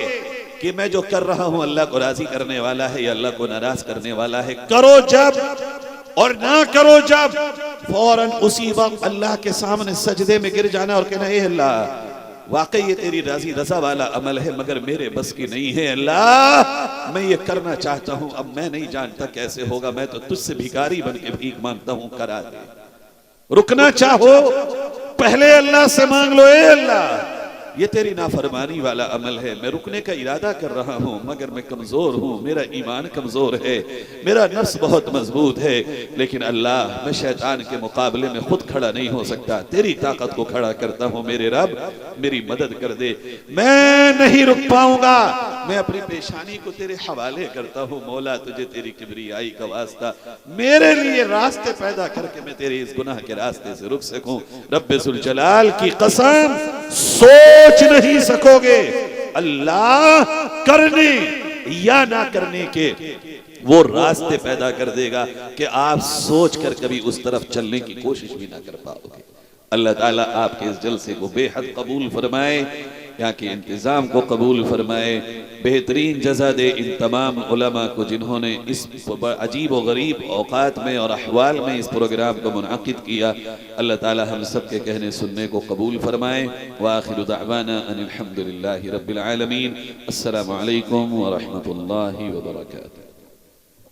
कि मैं जो कर रहा हूं अल्लाह को राजी करने वाला है या अल्लाह को नाराज करने वाला है, करो जब और ना करो जब, फौरन उसी वक्त अल्लाह के सामने सजदे में गिर जाना और कहना, हे अल्लाह वाकई ये तेरी राजी रजा वाला अमल है मगर मेरे बस की नहीं है। अल्लाह मैं ये करना चाहता हूं, अब मैं नहीं जानता कैसे होगा, मैं तो तुझसे भिखारी बन के भीख मांगता हूं, करा दे। रुकना चाहो पहले अल्लाह से मांग लो, ए अल्लाह ये तेरी नाफरमानी वाला अमल है। मैं रुकने का इरादा कर रहा हूँ मगर मैं कमज़ोर हूँ, मेरा ईमान कमज़ोर है, मेरा नफ्स बहुत मजबूत है, लेकिन अल्लाह मैं शैतान के मुकाबले में खुद खड़ा नहीं हो सकता, तेरी ताकत को खड़ा करता हूँ। मेरे रब मेरी मदद कर दे, मैं नहीं रुक पाऊंगा, मैं अपनी पेशानी को तेरे हवाले करता हूँ। मौला तुझे तेरी किबरियाई का वास्ता, मेरे लिए रास्ते पैदा करके मैं तेरे इस गुनाह के रास्ते से रुक सकूं। रब्बे जुल जलाल की कसम, सोच नहीं सकोगे अल्लाह करने या ना करने के वो रास्ते पैदा कर देगा कि आप सोच कर कभी उस तरफ चलने की कोशिश भी ना कर पाओगे। अल्लाह ताला आपके इस जलसे को बेहद कबूल फरमाए, यहाँ के इंतज़ाम को कबूल फरमाए, बेहतरीन जज़ा दे इन तमाम उलमा को जिन्होंने इस अजीब व गरीब औकात में और अहवाल में इस प्रोग्राम को मुनअक़िद किया। अल्लाह ताला हम सब के कहने सुनने को कबूल फरमाए। व आखिरु दअवाना अनिल हम्दुलिल्लाहि रब्बिल आलमीन। अस्सलामु अलैकुम व रहमतुल्लाहि व बरकातुहू।